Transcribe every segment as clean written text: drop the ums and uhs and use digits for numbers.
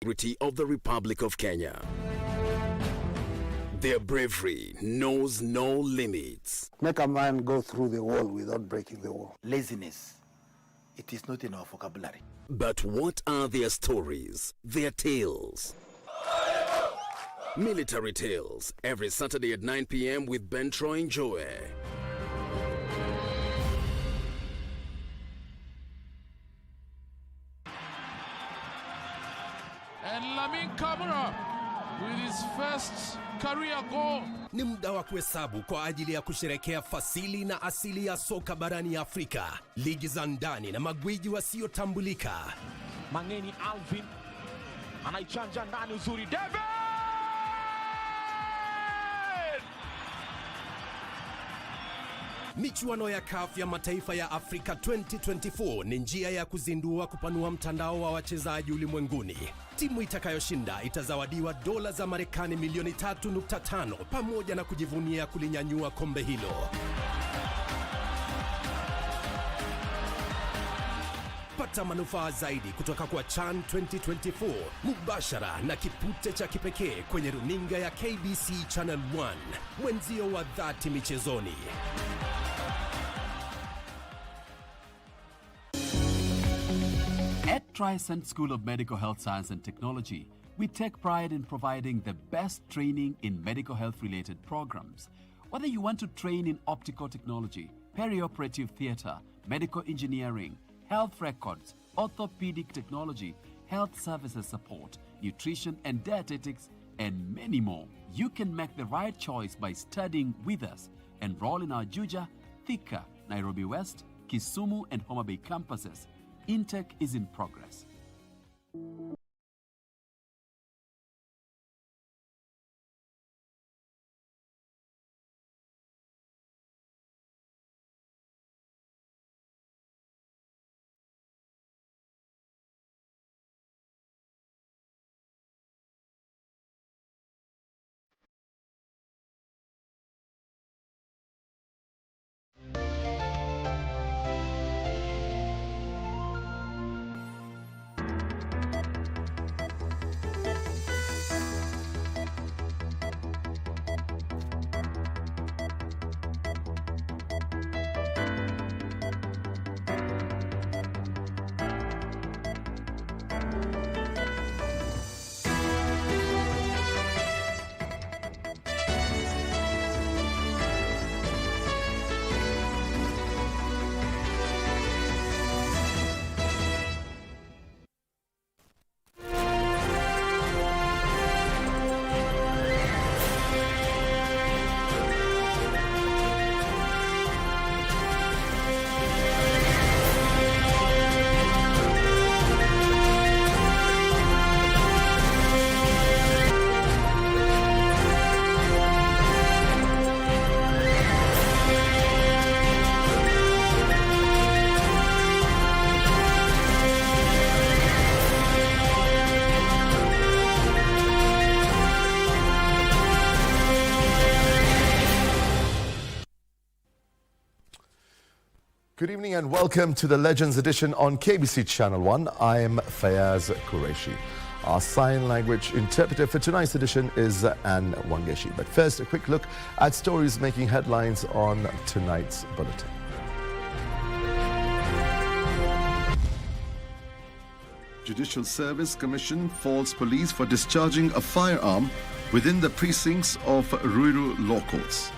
security of the Republic of Kenya. Their bravery knows no limits. Make a man go through the wall without breaking the wall. Laziness, it is not in our vocabulary. But what are their stories, their tales? Military Tales, every Saturday at 9 p.m. with Ben Troy Njoe. And Lamin Kamara with his first career goal. Ni muda wa kuhesabu kwa ajili ya kusherekea fasili na asili ya soka barani Afrika, ligi za ndani na magwiji wasiotambulika. Mangeni Alvin anaichanja ndani uzuri, David! Michuano ya CAF ya mataifa ya Afrika 2024 ni njia ya kuzindua kupanua mtandao wa wachezaji ulimwenguni. Timu itakayoshinda itazawadiwa dola za Marekani milioni 3.5 pamoja na kujivunia kulinyanyua kombe hilo. Pata manufaa zaidi kutoka kwa CHAN 2024 mubashara na kipute cha kipekee kwenye runinga ya KBC Channel 1, mwenzio wa dhati michezoni. At Tricent School of Medical Health Science and Technology, we take pride in providing the best training in medical health-related programs. Whether you want to train in optical technology, perioperative theater, medical engineering, health records, orthopedic technology, health services support, nutrition and dietetics, and many more, you can make the right choice by studying with us. Enroll in our Juja, Thika, Nairobi West, Kisumu, and Homa Bay campuses. Intake is in progress. Good evening and welcome to the Legends edition on KBC Channel 1. I am Fayaz Qureshi. Our sign language interpreter for tonight's edition is Anne Wangeshi. But first, a quick look at stories making headlines on tonight's bulletin. Judicial Service Commission faults police for discharging a firearm within the precincts of Ruiru Law Courts.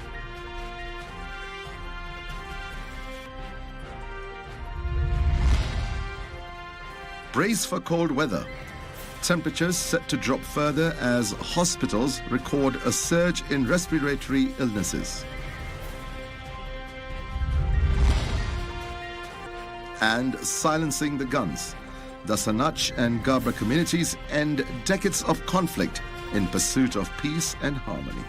Brace for cold weather. Temperatures set to drop further as hospitals record a surge in respiratory illnesses. And silencing the guns. The Sanach and Gabra communities end decades of conflict in pursuit of peace and harmony.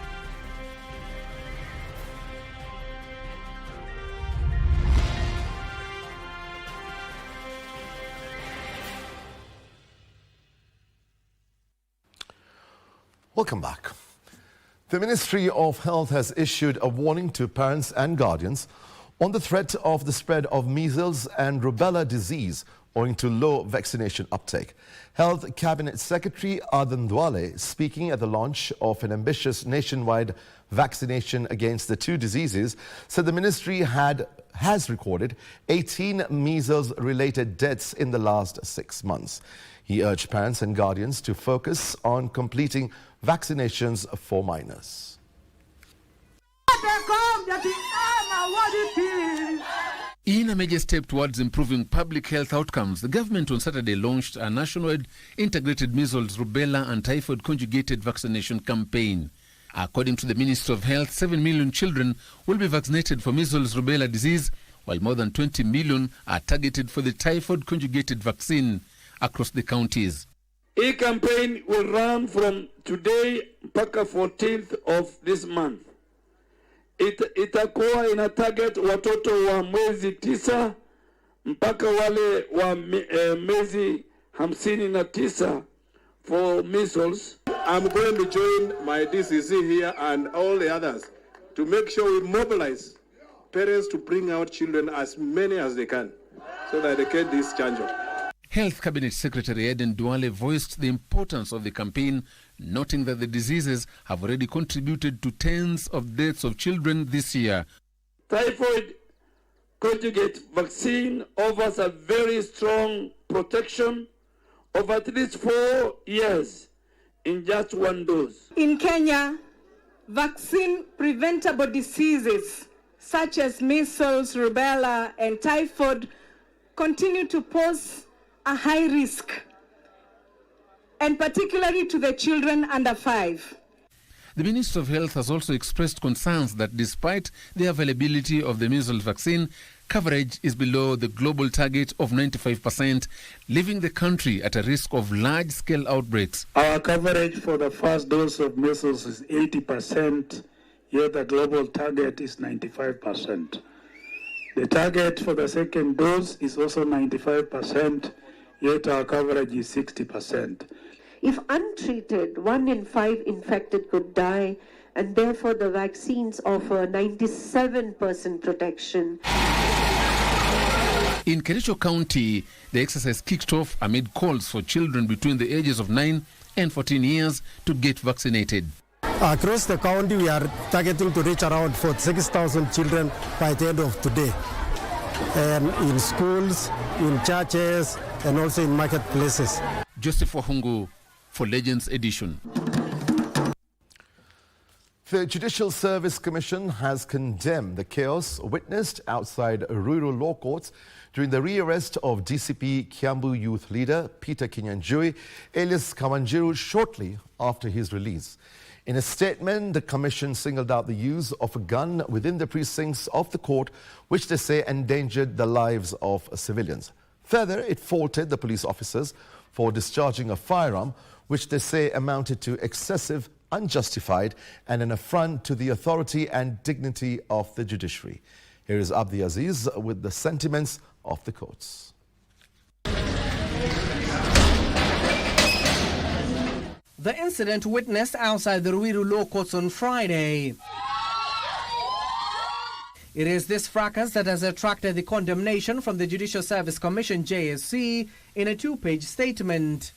Welcome back. The Ministry of Health has issued a warning to parents and guardians on the threat of the spread of measles and rubella disease owing to low vaccination uptake. Health Cabinet Secretary Adan Dwale, speaking at the launch of an ambitious nationwide vaccination against the two diseases, said the ministry has recorded 18 measles-related deaths in the last 6 months. He urged parents and guardians to focus on completing vaccinations for minors. In a major step towards improving public health outcomes, the government on Saturday launched a nationwide integrated measles, rubella and typhoid conjugated vaccination campaign. According to the Minister of Health, 7 million children will be vaccinated for measles rubella disease, while more than 20 million are targeted for the typhoid conjugated vaccine across the counties. This campaign will run from today mpaka 14th of this month. Itakuwa ina target watoto wa mwezi 9 mpaka wale wa mwezi 59 for measles. I'm going to join my DCC here and all the others to make sure we mobilize parents to bring out children as many as they can so that they get this chanjo. Health Cabinet Secretary Adan Dwale voiced the importance of the campaign, noting that the diseases have already contributed to tens of deaths of children this year. Typhoid conjugate vaccine offers a very strong protection of at least 4 years in just one dose. In Kenya, vaccine preventable diseases such as measles, rubella, and typhoid continue to pose a high risk, and particularly to the children under 5. The Minister of Health has also expressed concerns that despite the availability of the measles vaccine, coverage is below the global target of 95%, leaving the country at a risk of large-scale outbreaks. Our coverage for the first dose of measles is 80%, yet the global target is 95%. The target for the second dose is also 95%, yet our coverage is 60%. If untreated, 1 in 5 infected could die, and therefore the vaccines offer 97% protection. In Kericho County, the exercise kicked off amid calls for children between the ages of 9 and 14 years to get vaccinated. Across the county, we are targeting to reach around 46,000 children by the end of today. And in schools, in churches, and also in marketplaces. Joseph Wahungu for Legends Edition. The Judicial Service Commission has condemned the chaos witnessed outside rural law courts during the rearrest of DCP Kiambu youth leader Peter Kinyanjui, alias Kawanjiru, shortly after his release. In a statement, the Commission singled out the use of a gun within the precincts of the court, which they say endangered the lives of civilians. Further, it faulted the police officers for discharging a firearm, which they say amounted to excessive, unjustified, and an affront to the authority and dignity of the judiciary. Here is Abdi Aziz with the sentiments of the courts. The incident witnessed outside the Ruiru Law Courts on Friday. It is this fracas that has attracted the condemnation from the Judicial Service Commission JSC in a 2-page statement.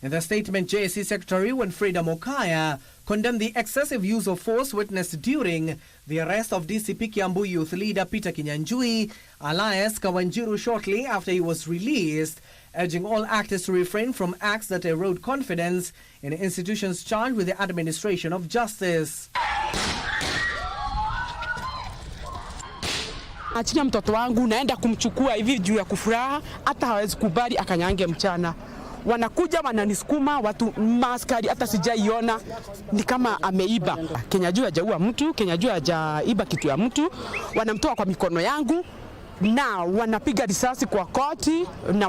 In the statement, JSC Secretary Winfrida Mokaya condemned the excessive use of force witnessed during the arrest of DCP Kiambu youth leader Peter Kinyanjui, alias Kawanjiru, shortly after he was released, urging all actors to refrain from acts that erode confidence in institutions charged with the administration of justice. Achia mtoto wangu naenda kumchukua hivi juu ya kufuraha, hata hawezi kubali akanyange mchana. Wanakuja wananisukuma watu maskari, hata sijaiona, ni kama ameiba. Kinyanjui hajaua mtu, Kinyanjui hajaiba kitu ya mtu. Wanamtoa kwa mikono yangu na wanapiga risasi kwa koti na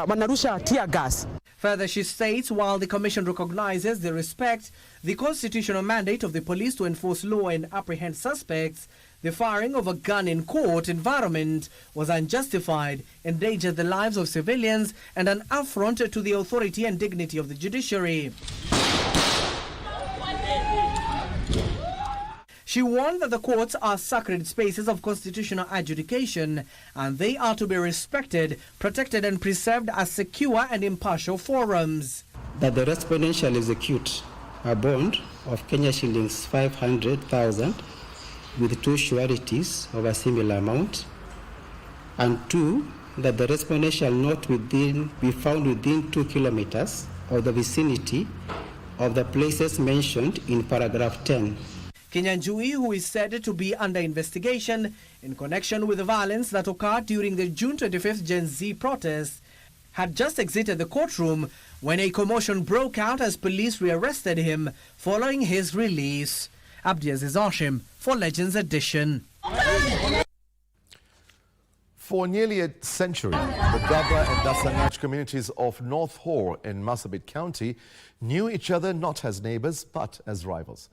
wanarusha tear gas. Further, she states, while the Commission recognizes the respect the constitutional mandate of the police to enforce law and apprehend suspects, the firing of a gun in court environment was unjustified, endangered the lives of civilians, and an affront to the authority and dignity of the judiciary. She warned that the courts are sacred spaces of constitutional adjudication and they are to be respected, protected and preserved as secure and impartial forums. That the respondent shall execute a bond of Kenya shillings 500,000 with 2 sureties of a similar amount, and 2, that the respondent shall not be found within 2 kilometers of the vicinity of the places mentioned in paragraph 10. Kinyanjui, who is said to be under investigation in connection with the violence that occurred during the June 25th Gen Z protests, had just exited the courtroom when a commotion broke out as police rearrested him following his release. Abdiaziz Hashim for Legends Edition. For nearly a century, the Gabra and Dasanach communities of North Horr in Marsabit County knew each other not as neighbors but as rivals.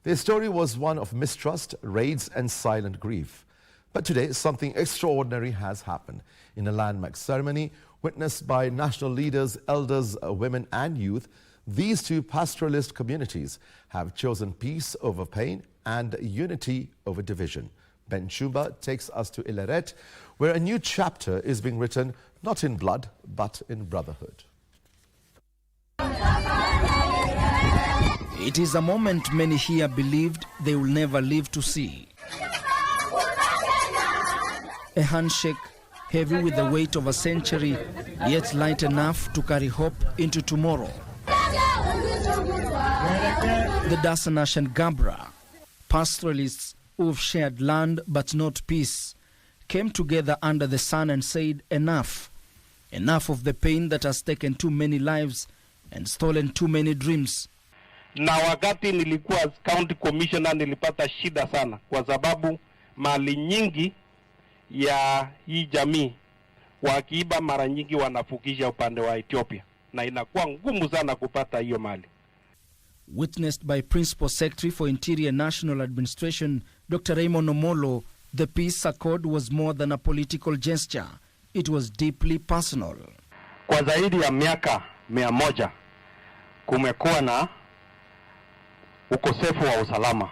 Their story was one of mistrust, raids and silent grief. But today, something extraordinary has happened. In a landmark ceremony witnessed by national leaders, elders, women and youth, these two pastoralist communities have chosen peace over pain and unity over division. Ben Chumba takes us to Ileret, where a new chapter is being written not in blood but in brotherhood. It is a moment many here believed they will never live to see. A handshake heavy with the weight of a century, yet light enough to carry hope into tomorrow. The Dasanach and Gabra, pastoralists who've shared land but not peace, came together under the sun and said enough. Enough of the pain that has taken too many lives and stolen too many dreams. Na wakati nilikuwa county commissioner nilipata shida sana kwa sababu mali nyingi ya hii jamii wakiiba mara nyingi wanafukisha upande wa Ethiopia na inakuwa ngumu sana kupata hiyo mali. Witnessed by Principal Secretary for Interior National Administration, Dr. Raymond Omolo, the peace accord was more than a political gesture. It was deeply personal. Kwa zaidi ya miaka 100 kumekuwa na ukosefu wa usalama.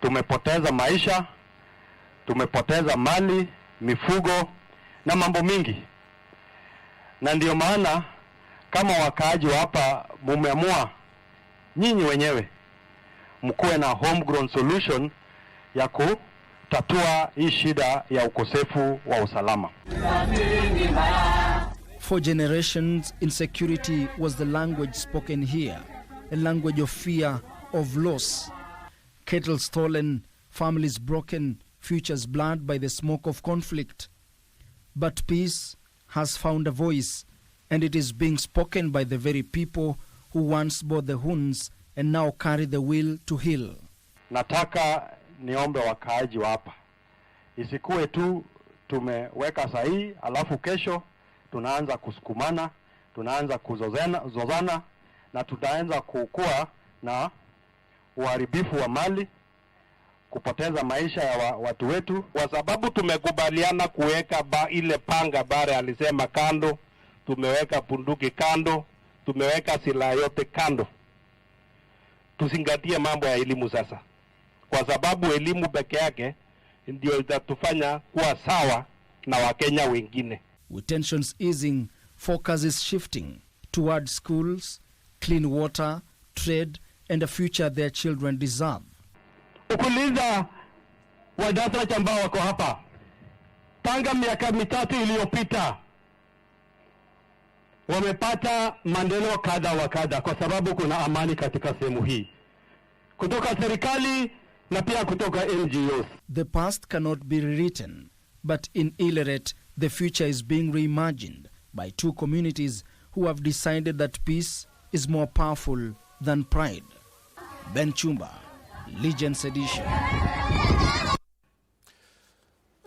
Tumepoteza maisha, tumepoteza mali, mifugo na mambo mingi. Na ndio maana kama wakaaji wa hapa mumeamua nyinyi wenyewe mkuwe na homegrown solution ya kutatua hii shida ya ukosefu wa usalama. For generations, insecurity was the language spoken here, a language of fear, of loss. Cattle stolen, families broken, futures blurred by the smoke of conflict. But peace has found a voice, and it is being spoken by the very people who once bore the wounds and now carry the will to heal. Nataka niombe wakaaji wa hapa. Isikuwe tu tumeweka sahihi alafu kesho tunaanza kusukumana, tunaanza kuzozana na tutaanza kukua na uharibifu wa mali, kupoteza maisha ya watu wetu kwa sababu tumekubaliana kuweka ile panga bare alisema kando, tumeweka bunduki kando, tumeweka silaha yote kando. Tuzingatie mambo ya elimu sasa, kwa sababu elimu peke yake ndio itatufanya kuwa sawa na Wakenya wengine. With tensions easing, focus is shifting toward schools, clean water, trade and a future their children deserve. Ukuliza Dasanach ambao wako hapa tanga miaka 3 iliyopita wamepata maendeleo kadha wa kadha kwa sababu kuna amani katika sehemu hii kutoka serikali na pia kutoka NGOs. The past cannot be rewritten, but in Ileret the future is being reimagined by two communities who have decided that peace is more powerful than pride. Ben Chumba, Legends Edition.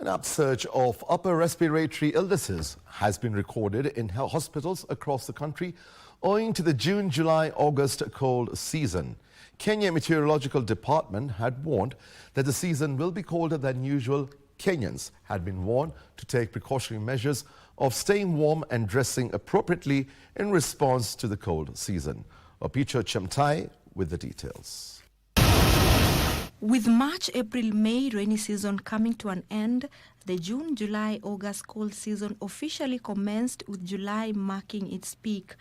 An upsurge of upper respiratory illnesses has been recorded in hospitals across the country owing to the June, July, August cold season. Kenya Meteorological Department had warned that the season will be colder than usual. Kenyans had been warned to take precautionary measures of staying warm and dressing appropriately in response to the cold season. Opicho Chamtai with the details. With March, April, May rainy season coming to an end, the June, July, August cold season officially commenced, with July marking its peak.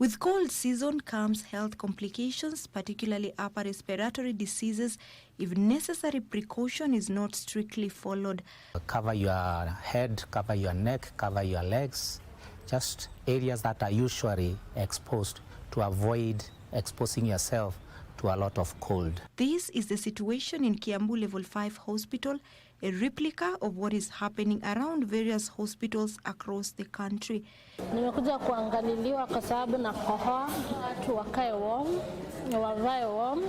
With cold season comes health complications, particularly upper respiratory diseases, if necessary precaution is not strictly followed. Cover your head, cover your neck, cover your legs, just areas that are usually exposed to avoid exposing yourself to a lot of cold. This is the situation in Kiambu Level 5 Hospital, a replica of what is happening around various hospitals across the country. Nimekuja kuangaliliwa kwa sababu na kohoa, watu wakae warm, wavae warm.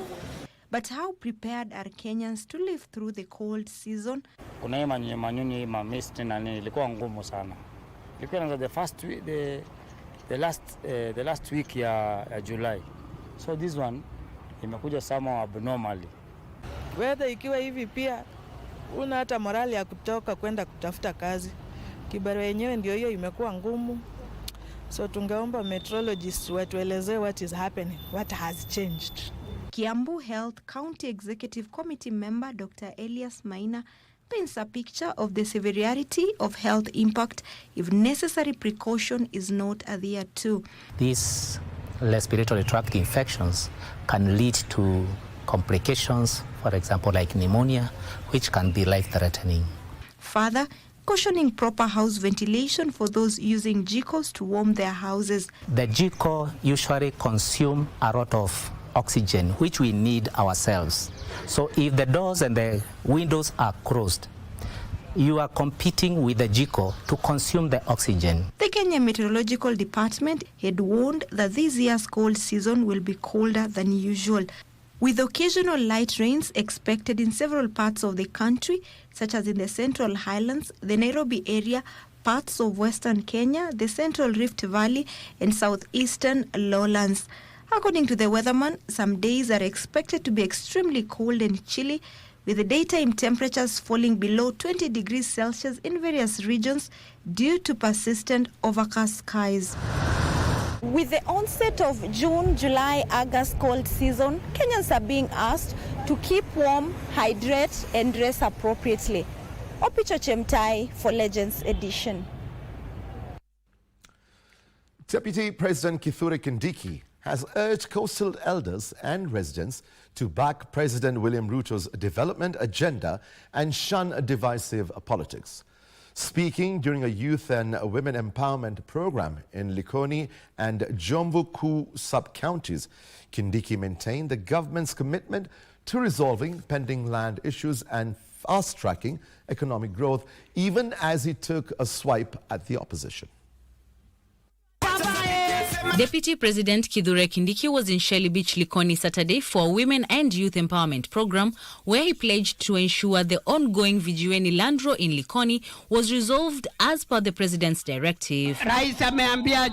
But how prepared are Kenyans to live through the cold season? Kuna manyunyi mist na nini ilikuwa ngumu sana. Ilikuwa inaanza the last week ya July. So this one imekuja somehow abnormally. Weather ikiwa hivi pia una hata morali ya kutoka kwenda kutafuta kazi. Kibarua yenyewe ndio hiyo imekuwa ngumu. So tungeomba meteorologists watuelezee what is happening, what has changed. Kiambu Health County Executive Committee member Dr. Elias Maina paints a picture of the severity of health impact if necessary precaution is not adhered to. These respiratory tract infections can lead to complications, for example, like pneumonia, which can be life-threatening. Further, cautioning proper house ventilation for those using GCOs to warm their houses. The GCO usually consume a lot of oxygen, which we need ourselves. So if the doors and the windows are closed, you are competing with the GCO to consume the oxygen. The Kenya Meteorological Department had warned that this year's cold season will be colder than usual, with occasional light rains expected in several parts of the country, such as in the Central Highlands, the Nairobi area, parts of Western Kenya, the Central Rift Valley, and southeastern lowlands. According to the weatherman, some days are expected to be extremely cold and chilly, with the daytime temperatures falling below 20 degrees Celsius in various regions due to persistent overcast skies. With the onset of June, July, August cold season, Kenyans are being asked to keep warm, hydrate, and dress appropriately. Opicho Chemtai for Legends Edition. Deputy President Kithure Kindiki has urged coastal elders and residents to back President William Ruto's development agenda and shun divisive politics. Speaking during a youth and women empowerment program in Likoni and Jomvu sub-counties, Kindiki maintained the government's commitment to resolving pending land issues and fast-tracking economic growth, even as he took a swipe at the opposition. Deputy President Kithure Kindiki was in Shelly Beach, Likoni Saturday for a women and youth empowerment program where he pledged to ensure the ongoing Vijueni land row in Likoni was resolved as per the president's directive. Rais ameambia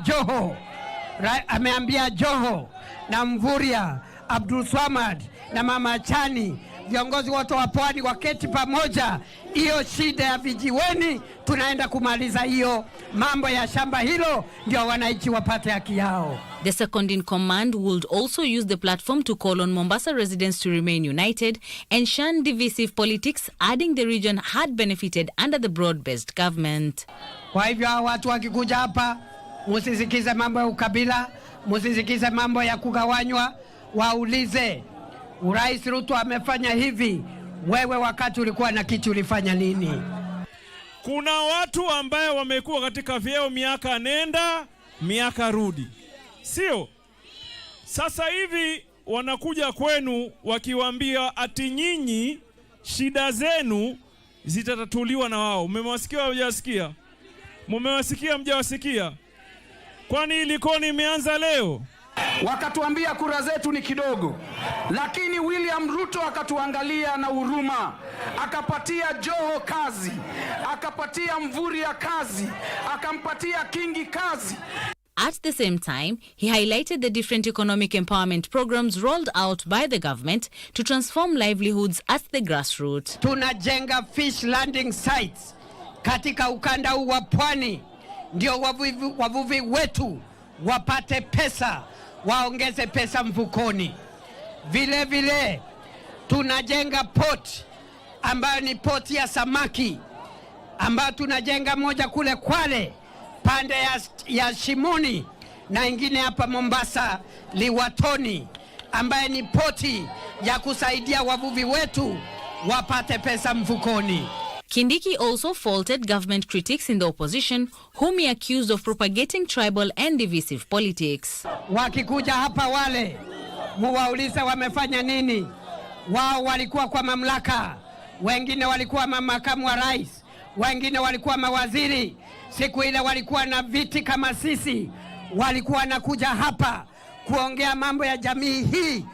Joho na Mvuria, Abdul Swamad na Mama Chani, viongozi wote wa pwani waketi pamoja. Hiyo shida ya vijiweni tunaenda kumaliza hiyo. Mambo ya shamba hilo ndio wananchi wapate haki yao. The second in command would also use the platform to call on Mombasa residents to remain united and shun divisive politics, adding the region had benefited under the broad-based government. Kwa hivyo watu wakikuja hapa, musisikize mambo ya ukabila, musisikize mambo ya kugawanywa, waulize Rais Ruto amefanya hivi, wewe wakati ulikuwa na kitu ulifanya nini? Kuna watu ambaye wamekuwa katika vyeo miaka nenda, miaka rudi. Sio? Sasa hivi wanakuja kwenu wakiwaambia ati nyinyi shida zenu zitatatuliwa na wao. Mmewasikia au hujasikia? Mmewasikia mjawasikia? Kwani Likoni imeanza leo? Wakatuambia kura zetu ni kidogo, lakini William Ruto akatuangalia na huruma, akapatia Joho kazi, akapatia Mvuria kazi, akampatia Kingi kazi. At the same time, he highlighted the different economic empowerment programs rolled out by the government to transform livelihoods at the grassroots. Tunajenga fish landing sites katika ukanda huu wa pwani, ndio wavuvi wetu wapate pesa, waongeze pesa mfukoni. Vile vile tunajenga port ambayo ni port ya samaki, ambayo tunajenga moja kule Kwale pande ya Shimoni na ingine hapa Mombasa Liwatoni, ambaye ni poti ya kusaidia wavuvi wetu wapate pesa mfukoni. Kindiki also faulted government critics in the opposition, whom he accused of propagating tribal and divisive politics. Wakikuja hapa wale, muwaulize wamefanya nini? Wao walikuwa kwa mamlaka, wengine walikuwa makamu wa rais, wengine walikuwa mawaziri. Siku ile walikuwa na viti kama sisi, walikuwa nakuja hapa kuongea mambo ya jamii hii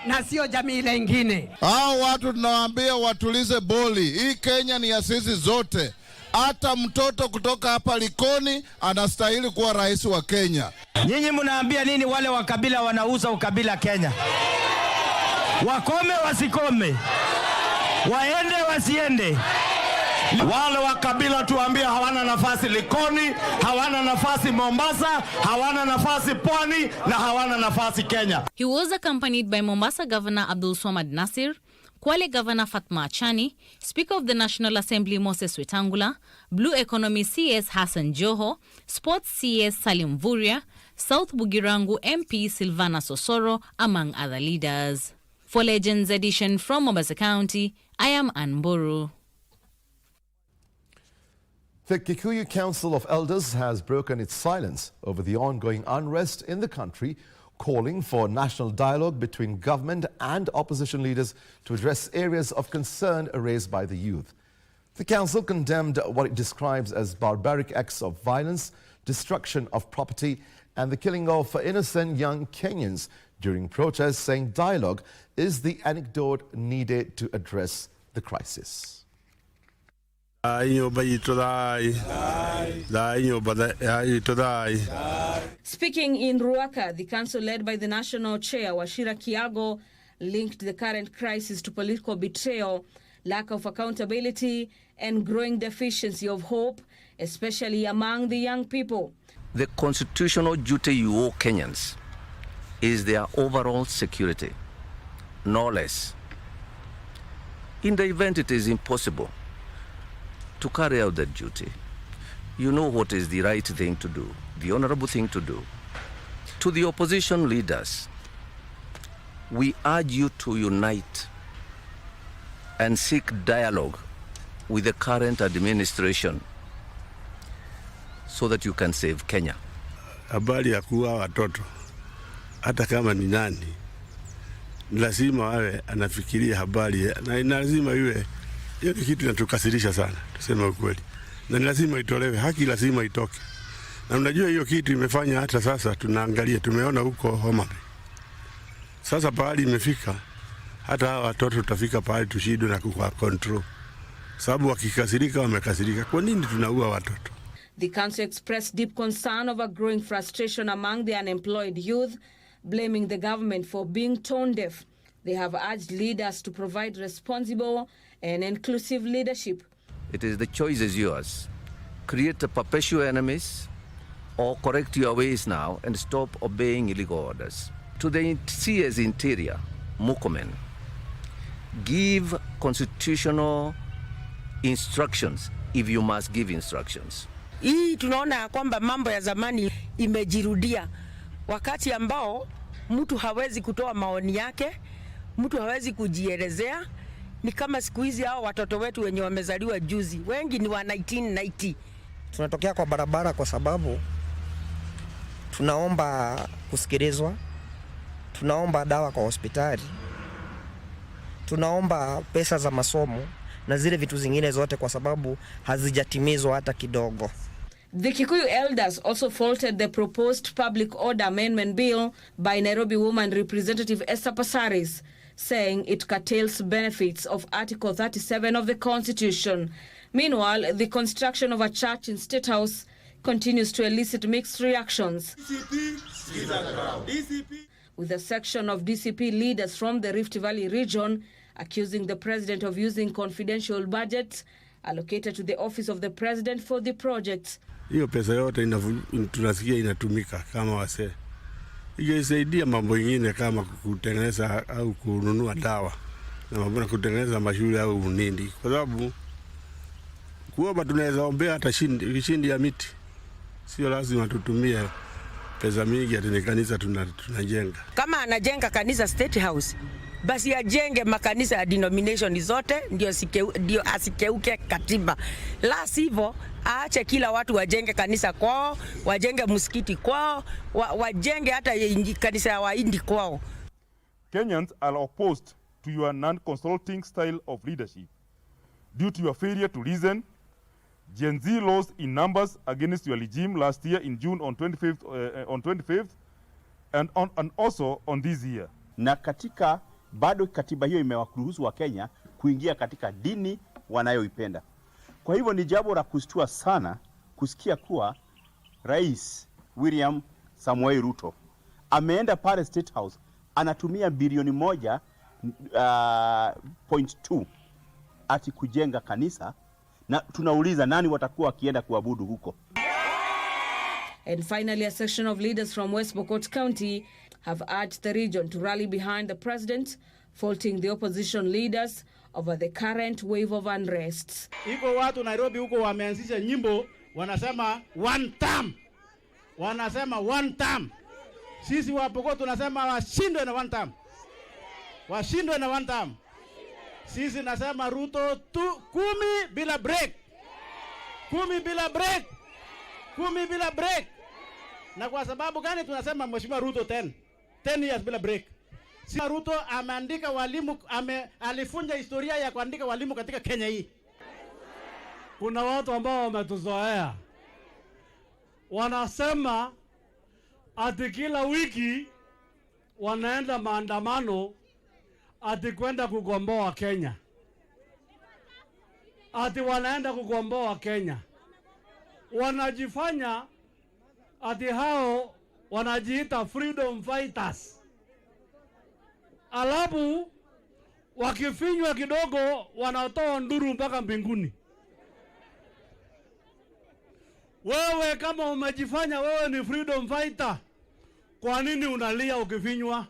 na sio jamii ile nyingine. Hao watu tunawaambia watulize boli. Hii Kenya ni ya sisi zote. Hata mtoto kutoka hapa Likoni anastahili kuwa rais wa Kenya. Nyinyi mnaambia nini wale wa kabila wanauza ukabila Kenya? Wakome wasikome, waende wasiende. Wale wa kabila tuambia hawana nafasi Likoni, hawana nafasi Mombasa, hawana nafasi Pwani na hawana nafasi Kenya. He was accompanied by Mombasa Governor Abdul Swamad Nasir, Kwale Governor Fatma Achani, Speaker of the National Assembly Moses Wetangula, Blue Economy CS Hassan Joho, Sports CS Salim Vuria, South Bugirangu MP Silvana Sosoro, among other leaders. For Legends Edition from Mombasa County, I am Ann Boru. The Kikuyu Council of Elders has broken its silence over the ongoing unrest in the country, calling for national dialogue between government and opposition leaders to address areas of concern raised by the youth. The council condemned what it describes as barbaric acts of violence, destruction of property, and the killing of innocent young Kenyans during protests, saying dialogue is the antidote needed to address the crisis. Speaking in Ruaka, the council led by the national chair, Wachira Kiago, linked the current crisis to political betrayal, lack of accountability, and growing deficiency of hope, especially among the young people. The constitutional duty you owe Kenyans is their overall security, no less. In the event it is impossible to carry out that duty, you know what is the right thing to do, the honorable thing to do. To the opposition leaders, we urge you to unite and seek dialogue with the current administration so that you can save Kenya. Habari ya kuua watoto, hata kama ni nani, lazima awe anafikiria habari na lazima iwe. Hiyo ni kitu inatukasirisha sana, tuseme ukweli. Na lazima itolewe, haki lazima itoke. Na unajua hiyo kitu imefanya hata sasa tunaangalia, tumeona huko Homa Bay. Sasa pahali imefika, hata hawa watoto tutafika pahali tushindwe na control. Sababu wakikasirika wamekasirika. Kwa nini tunaua watoto? The council expressed deep concern over growing frustration among the unemployed youth, blaming the government for being tone deaf. They have urged leaders to provide responsible and inclusive leadership. It is the choice is yours. Create a perpetual enemies or correct your ways now and stop obeying illegal orders. To the CS Interior, Mukomen, give constitutional instructions if you must give instructions. Hii tunaona kwamba mambo ya zamani imejirudia, wakati ambao mtu hawezi kutoa maoni yake, mtu hawezi kujielezea. Ni kama siku hizi hao watoto wetu wenye wamezaliwa juzi, wengi ni wa 1990. Tunatokea kwa barabara kwa sababu tunaomba kusikilizwa, tunaomba dawa kwa hospitali, tunaomba pesa za masomo na zile vitu zingine zote kwa sababu hazijatimizwa hata kidogo. The Kikuyu elders also faulted the proposed Public Order Amendment Bill by Nairobi woman Representative Esther Passaris, saying it curtails benefits of Article 37 of the Constitution. Meanwhile, the construction of a church in State House continues to elicit mixed reactions, with a section of DCP leaders from the Rift Valley region accusing the president of using confidential budgets allocated to the office of the president for the projects. Hiyo pesa yote tunasikia inatumika kama wasee. Ingesaidia mambo mengine kama kutengeneza au kununua dawa. na mambo na kutengeneza mashule au nini, kwa sababu kuomba tunaweza ombea hata shindi ya miti, sio lazima tutumie pesa mingi ati kanisa tunajenga. Kama anajenga kanisa State House, basi ajenge makanisa ya denomination zote, ndio asikeuke katiba. La sivyo aache kila watu wajenge kanisa kwao, wajenge msikiti kwao, wajenge hata kanisa ya Wahindi kwao. Kenyans are opposed to your non-consulting style of leadership due to your failure to listen. Gen Z lost in numbers against your regime last year in June on 25th and also on this year. Na katika bado katiba hiyo imewaruhusu wa Kenya kuingia katika dini wanayoipenda. Kwa hivyo ni jambo la kushtua sana kusikia kuwa Rais William Samoei Ruto ameenda pale State House anatumia bilioni 1.2 ati kujenga kanisa, na tunauliza nani watakuwa wakienda kuabudu huko. And finally, a section of leaders from West Pokot County have urged the region to rally behind the president, faulting the opposition leaders over the current wave of unrest. Iko watu Nairobi huko wameanzisha nyimbo wanasema one term. Wanasema one term. Sisi wa Pokot tunasema washindwe na one term. Washindwe na one term. Sisi nasema Ruto 10 bila break. 10 bila break. 10 bila break. Na kwa sababu gani tunasema Mheshimiwa Ruto 10 years bila break? Si Ruto ameandika walimu, alifunja historia ya kuandika walimu katika Kenya hii. Kuna watu ambao wametuzoea. Wanasema ati kila wiki wanaenda maandamano ati kwenda kugomboa Kenya. Ati wanaenda kugomboa Kenya. Wanajifanya ati hao wanajiita freedom fighters. Alafu wakifinywa kidogo wanatoa nduru mpaka mbinguni. Wewe kama umejifanya wewe ni freedom fighter, kwa nini unalia ukifinywa?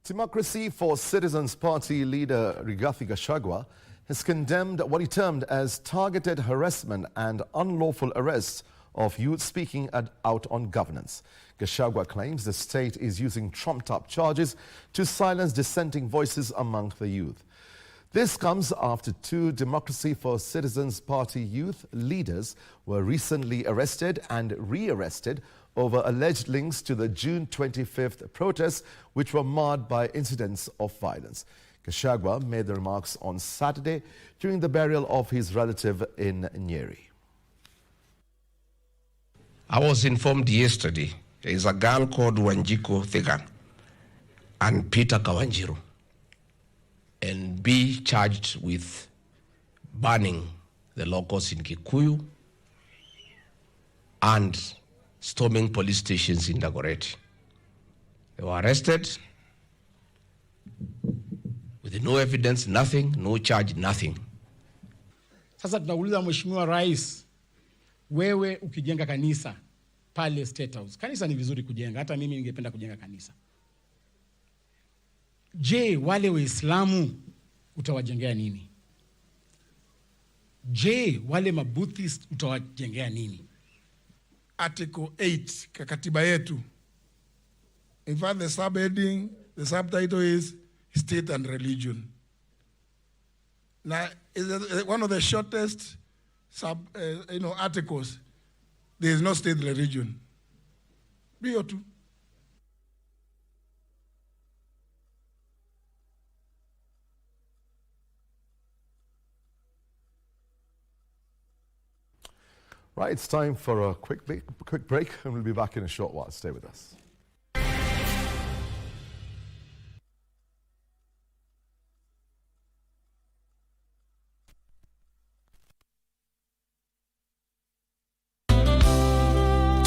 Democracy for Citizens Party leader Rigathi Gachagua has condemned what he termed as targeted harassment and unlawful arrests of youth speaking out on governance. Gachagua claims the state is using trumped-up charges to silence dissenting voices among the youth. This comes after 2 Democracy for Citizens Party youth leaders were recently arrested and re-arrested over alleged links to the June 25th protests, which were marred by incidents of violence. Gachagua made the remarks on Saturday during the burial of his relative in Nyeri. I was informed yesterday there is a girl called Wanjiko Thigan and Peter Kawanjiru and be charged with burning the locals in Kikuyu and storming police stations in Dagoretti. They were arrested with no evidence, nothing, no charge, nothing. Sasa tunauliza Mheshimiwa Rais, wewe ukijenga kanisa pale State House, kanisa ni vizuri kujenga, hata mimi ningependa kujenga kanisa. Je, wale Waislamu utawajengea nini? Je, wale mabuddhist utawajengea nini? Article 8 ka katiba yetu. In fact, the subheading, the subtitle is State and Religion. Now, it's one of the shortest articles. There is no state religion. BO2. Right, it's time for a quick break, and we'll be back in a short while. Stay with us.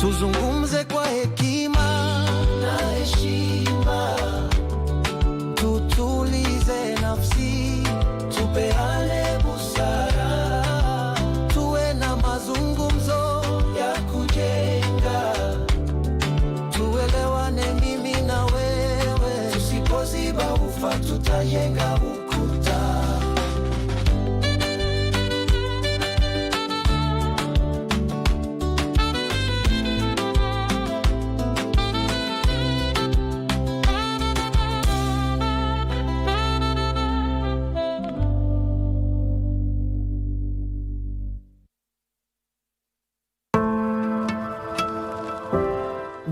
Tuzungumze kwa hekima na heshima, tutulize nafsi, tupeane busara, tuwe na mazungumzo ya kujenga, tuelewane mimi na wewe,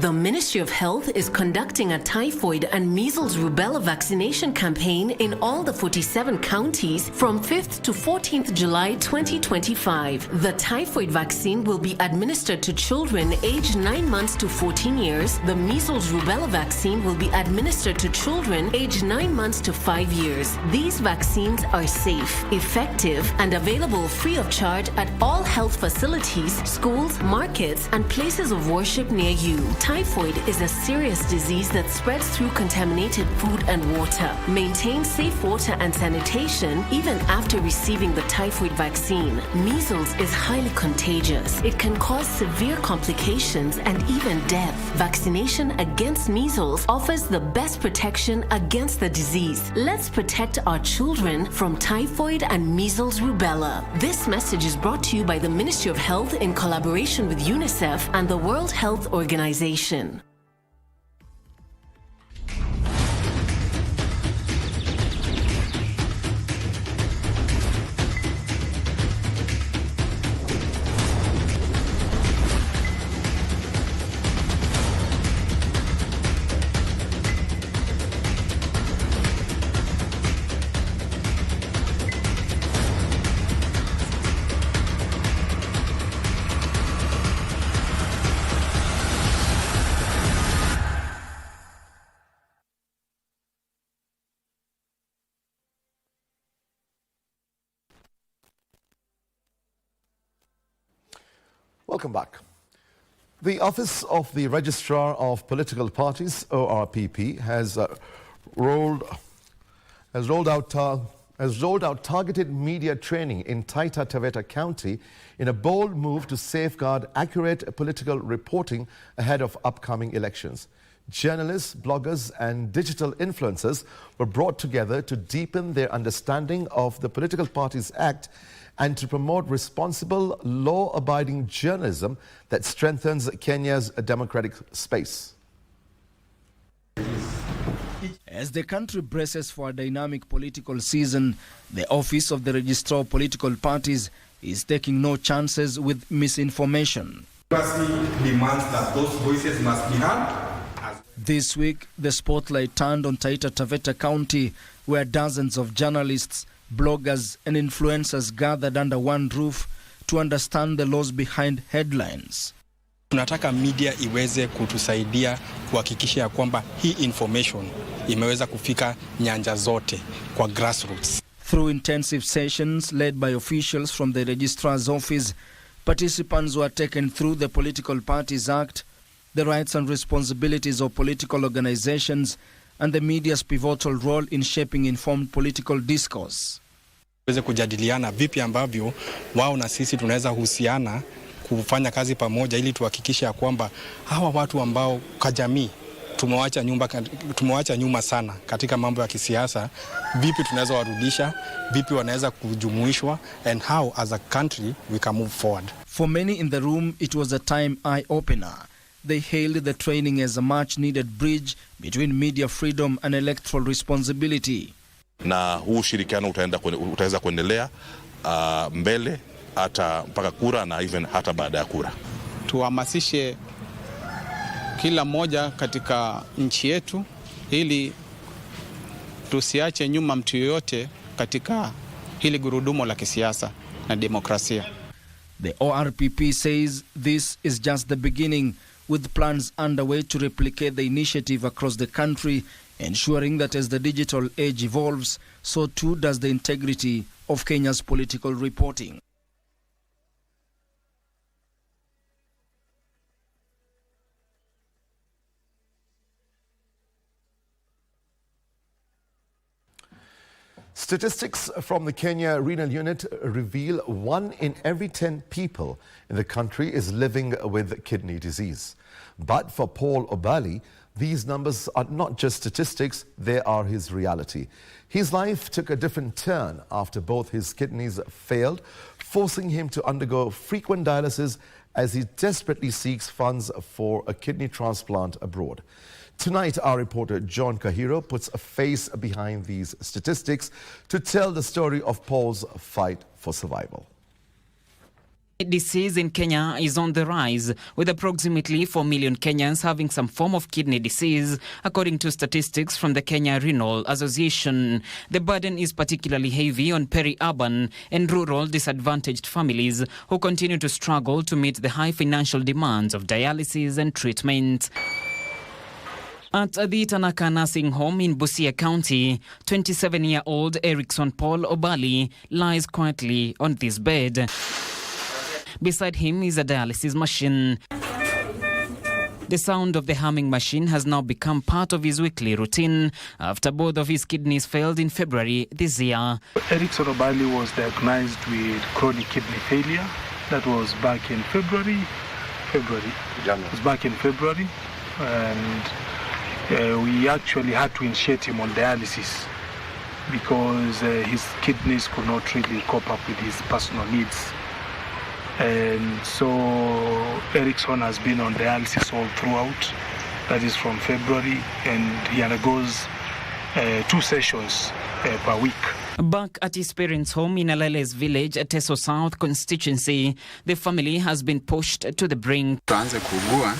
The Ministry of Health is conducting a typhoid and measles rubella vaccination campaign in all the 47 counties from 5th to 14th July 2025. The typhoid vaccine will be administered to children aged 9 months to 14 years. The measles rubella vaccine will be administered to children aged 9 months to 5 years. These vaccines are safe, effective, and available free of charge at all health facilities, schools, markets, and places of worship near you. Typhoid is a serious disease that spreads through contaminated food and water. Maintain safe water and sanitation even after receiving the typhoid vaccine. Measles is highly contagious. It can cause severe complications and even death. Vaccination against measles offers the best protection against the disease. Let's protect our children from typhoid and measles rubella. This message is brought to you by the Ministry of Health in collaboration with UNICEF and the World Health Organization. Welcome back. The Office of the Registrar of Political Parties, ORPP, has rolled out targeted media training in Taita Taveta County in a bold move to safeguard accurate political reporting ahead of upcoming elections. Journalists, bloggers, and digital influencers were brought together to deepen their understanding of the Political Parties Act and to promote responsible, law-abiding journalism that strengthens Kenya's democratic space. As the country braces for a dynamic political season, the Office of the Registrar of Political Parties is taking no chances with misinformation. Demands that those voices must be heard. This week, the spotlight turned on Taita Taveta County, where dozens of journalists, bloggers and influencers gathered under one roof to understand the laws behind headlines. Tunataka media iweze kutusaidia kuhakikisha kwamba hii information imeweza kufika nyanja zote kwa grassroots. Through intensive sessions led by officials from the Registrar's Office, participants were taken through the Political Parties Act, the rights and responsibilities of political organizations, and the media's pivotal role in shaping informed political discourse. Tuweze kujadiliana vipi ambavyo wao na sisi tunaweza husiana kufanya kazi pamoja ili tuhakikishe ya kwamba hawa watu ambao kwa jamii tumewacha nyuma sana katika mambo ya kisiasa, vipi tunaweza warudisha, vipi wanaweza kujumuishwa, and how as a country we can move forward. For many in the room, it was a time eye-opener. They hailed the training as a much-needed bridge between media freedom and electoral responsibility. Na huu ushirikiano utaweza kuendelea mbele hata mpaka kura na even hata baada ya kura. Tuhamasishe kila mmoja katika nchi yetu ili tusiache nyuma mtu yoyote katika hili gurudumu la kisiasa na demokrasia. The ORPP says this is just the beginning, with plans underway to replicate the initiative across the country, ensuring that as the digital age evolves, so too does the integrity of Kenya's political reporting. Statistics from the Kenya Renal Unit reveal 1 in every 10 people in the country is living with kidney disease. But for Paul Obali, these numbers are not just statistics, they are his reality. His life took a different turn after both his kidneys failed, forcing him to undergo frequent dialysis as he desperately seeks funds for a kidney transplant abroad. Tonight, our reporter John Kahiro puts a face behind these statistics to tell the story of Paul's fight for survival. disease in Kenya is on the rise, with approximately 4 million Kenyans having some form of kidney disease, according to statistics from the Kenya Renal Association. The burden is particularly heavy on peri-urban and rural disadvantaged families who continue to struggle to meet the high financial demands of dialysis and treatment. At the Tanaka Nursing Home in Busia County, 27-year-old Erickson Paul Obali lies quietly on this bed. Beside him is a dialysis machine. The sound of the humming machine has now become part of his weekly routine after both of his kidneys failed in February this year. Erickson Obali was diagnosed with chronic kidney failure. That was back in February. It was back in February, and we actually had to initiate him on dialysis because his kidneys could not really cope up with his personal needs. And so Erickson has been on dialysis all throughout. That is from February, and he undergoes 2 sessions per week. Back at his parents' home in Alele's village at Teso South constituency, the family has been pushed to the brink. Tuanze kuugua,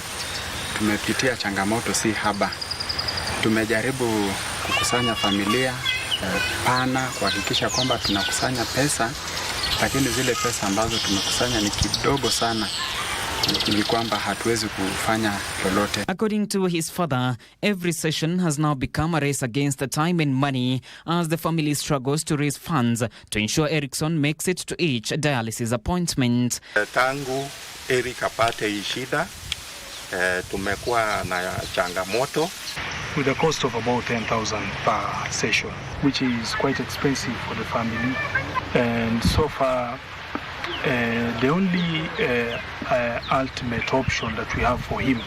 tumepitia changamoto si haba. Tumejaribu kukusanya familia pana kuhakikisha kwamba tunakusanya pesa, lakini zile pesa ambazo tumekusanya ni kidogo sana ili kwamba hatuwezi kufanya lolote. According to his father, every session has now become a race against the time and money as the family struggles to raise funds to ensure Erickson makes it to each dialysis appointment. Tangu Eric apate hii shida, tumekuwa na changamoto with a cost of about 10,000 per session, which is quite expensive for the family. And so far, the only ultimate option that we have for him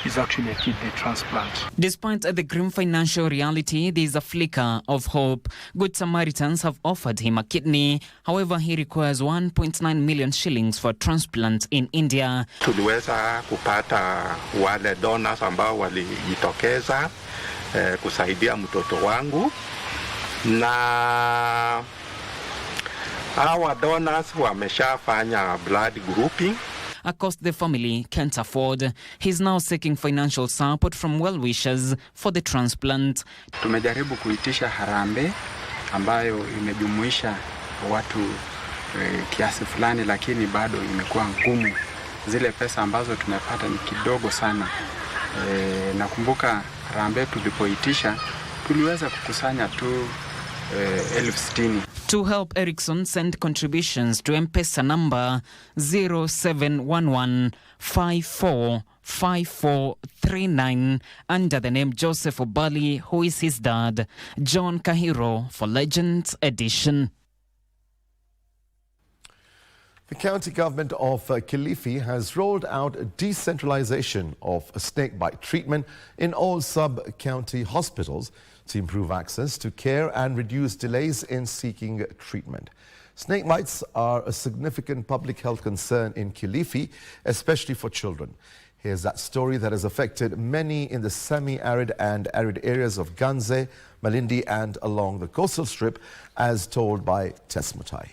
is actually a kidney transplant. Despite the grim financial reality, there is a flicker of hope. Good Samaritans have offered him a kidney. However, he requires 1.9 million shillings for transplant in India. Tuliweza kupata wale donors ambao walijitokeza kusaidia mtoto wangu, na our donors wameshafanya blood grouping. A cost the family can't afford. He's now seeking financial support from well-wishers for the transplant. Tumejaribu kuitisha harambee ambayo imejumuisha watu kiasi fulani, lakini bado imekuwa ngumu. Zile pesa ambazo tumepata ni kidogo sana. Nakumbuka harambee tulipoitisha tuliweza kukusanya tu 60,000. To help Erickson, send contributions to M-Pesa number 0711545439 under the name Joseph Obali, who is his dad. John Kahiro for Legends Edition. The county government of Kilifi has rolled out decentralization of snakebite treatment in all sub-county hospitals to improve access to care and reduce delays in seeking treatment. Snake bites are a significant public health concern in Kilifi, especially for children. Here's that story that has affected many in the semi-arid and arid areas of Ganze, Malindi and along the coastal strip, as told by Tess Mutai.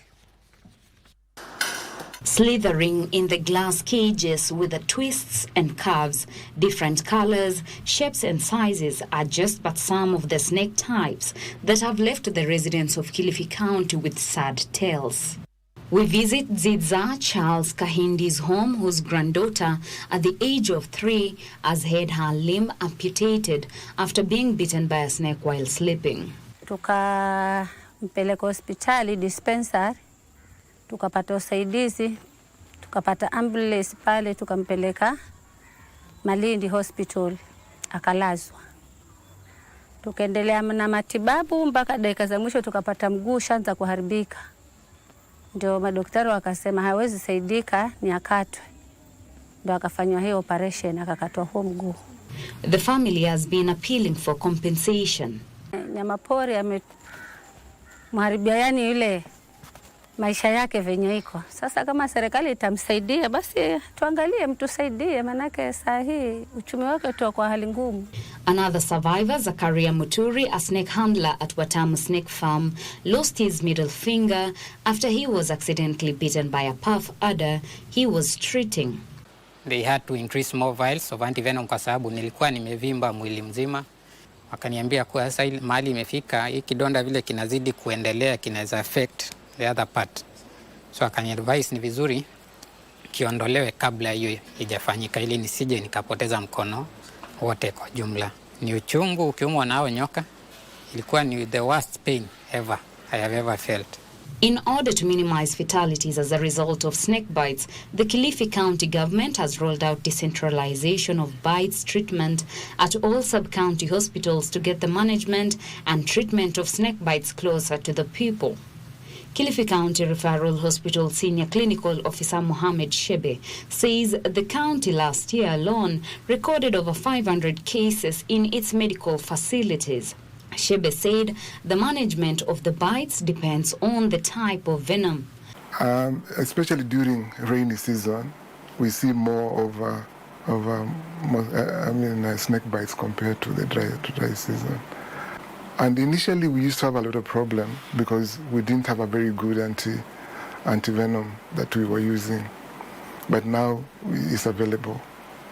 Slithering in the glass cages with the twists and curves, different colors, shapes and sizes are just but some of the snake types that have left the residents of Kilifi County with sad tales. We visit Zidza Charles Kahindi's home, whose granddaughter at the age of 3 has had her limb amputated after being bitten by a snake while sleeping. Tukampeleka hospitali dispensary, tukapata usaidizi, tukapata ambulance pale, tukampeleka Malindi hospital, akalazwa. Tukaendelea na matibabu mpaka dakika za mwisho, tukapata mguu shanza kuharibika. Ndio madaktari wakasema hawezi saidika, ni akatwe. Ndio akafanywa hiyo operation, akakatwa huo mguu. The family has been appealing for compensation. Nyamapori amemharibia, yani maisha yake venye iko. Sasa kama serikali itamsaidia basi tuangalie mtusaidie, manake saa hii uchumi wake tu kwa hali ngumu. Another survivor, Zakaria Muturi, a snake handler at Watamu Snake Farm, lost his middle finger after he was accidentally bitten by a puff adder he was treating. They had to increase more vials of antivenom kwa sababu nilikuwa nimevimba mwili mzima. Wakaniambia kwa sasa ile mahali imefika, hii kidonda vile kinazidi kuendelea kinaweza affect the other part. So akaniadvise ni vizuri kiondolewe kabla hiyo haijafanyika ili nisije nikapoteza mkono wote kwa jumla. Ni uchungu ukiumwa nao nyoka. Ilikuwa ni the worst pain I have ever felt. In order to minimize fatalities as a result of snake bites, the Kilifi County government has rolled out decentralization of bites treatment at all sub-county hospitals to get the management and treatment of snake bites closer to the people. Kilifi County Referral Hospital Senior Clinical Officer Mohamed Shebe says the county last year alone recorded over 500 cases in its medical facilities. Shebe said the management of the bites depends on the type of venom. Especially during rainy season, we see more of snake bites compared to the dry season. And initially we used to have a lot of problem because we didn't have a very good anti-venom that we were using. But now it's available.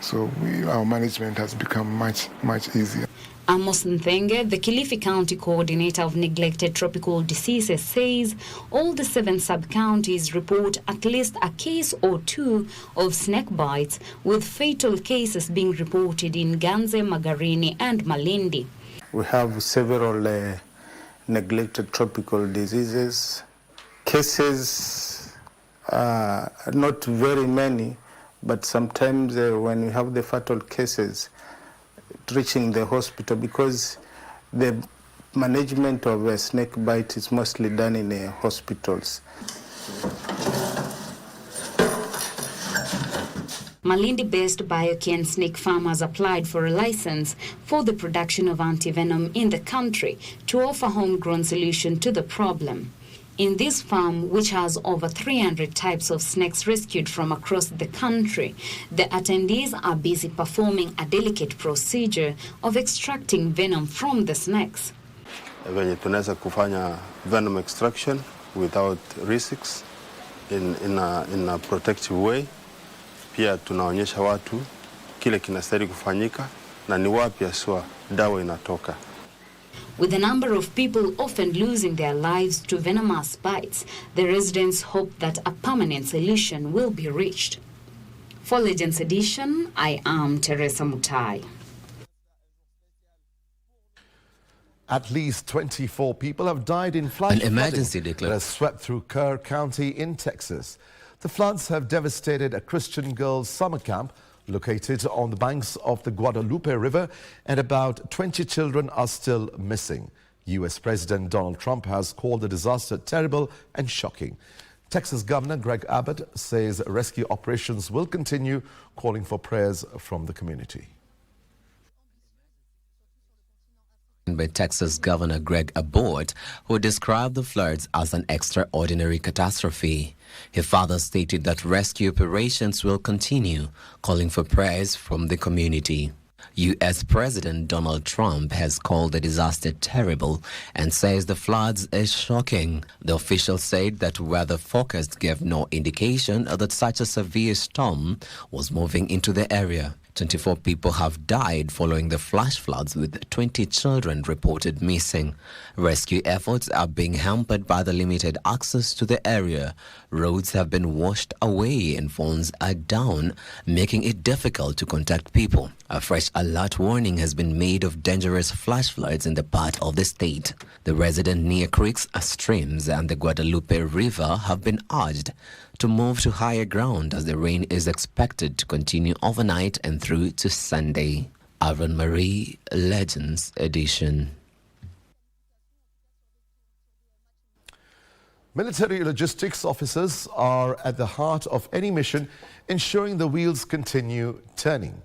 So our management has become much easier. Amos Nthenge, the Kilifi County Coordinator of Neglected Tropical Diseases, says all the 7 sub-counties report at least a case or 2 of snake bites, with fatal cases being reported in Ganze, Magarini and Malindi. We have several neglected tropical diseases. Cases, not very many, but sometimes when we have the fatal cases, reaching the hospital, because the management of a snake bite is mostly done in hospitals. Malindi-based Biocan snake farmers applied for a license for the production of antivenom in the country to offer homegrown solution to the problem. In this farm, which has over 300 types of snakes rescued from across the country, the attendees are busy performing a delicate procedure of extracting venom from the snakes. Venye tunaweza kufanya venom extraction without risks in a protective way. Pia tunaonyesha watu kile kinastahili kufanyika na ni wapi haswa dawa inatoka. With a number of people often losing their lives to venomous bites, the residents hope that a permanent solution will be reached. For Legends Edition, I am Teresa Mutai. At least 24 people have died in flash emergency flooding that has swept through Kerr County in Texas. The floods have devastated a Christian girls' summer camp located on the banks of the Guadalupe River, and about 20 children are still missing. U.S. President Donald Trump has called the disaster terrible and shocking. Texas Governor Greg Abbott says rescue operations will continue, calling for prayers from the community. By Texas Governor Greg Abbott, who described the floods as an extraordinary catastrophe. He further stated that rescue operations will continue, calling for prayers from the community. U.S. President Donald Trump has called the disaster terrible and says the floods is shocking. The official said that weather forecast gave no indication that such a severe storm was moving into the area. 24 people have died following the flash floods, with 20 children reported missing. Rescue efforts are being hampered by the limited access to the area. Roads have been washed away and phones are down, making it difficult to contact people. A fresh alert warning has been made of dangerous flash floods in the part of the state. The residents near creeks, streams and the Guadalupe River have been urged to move to higher ground as the rain is expected to continue overnight and through to Sunday. Aaron Marie, Legends Edition. Military logistics officers are at the heart of any mission, ensuring the wheels continue turning.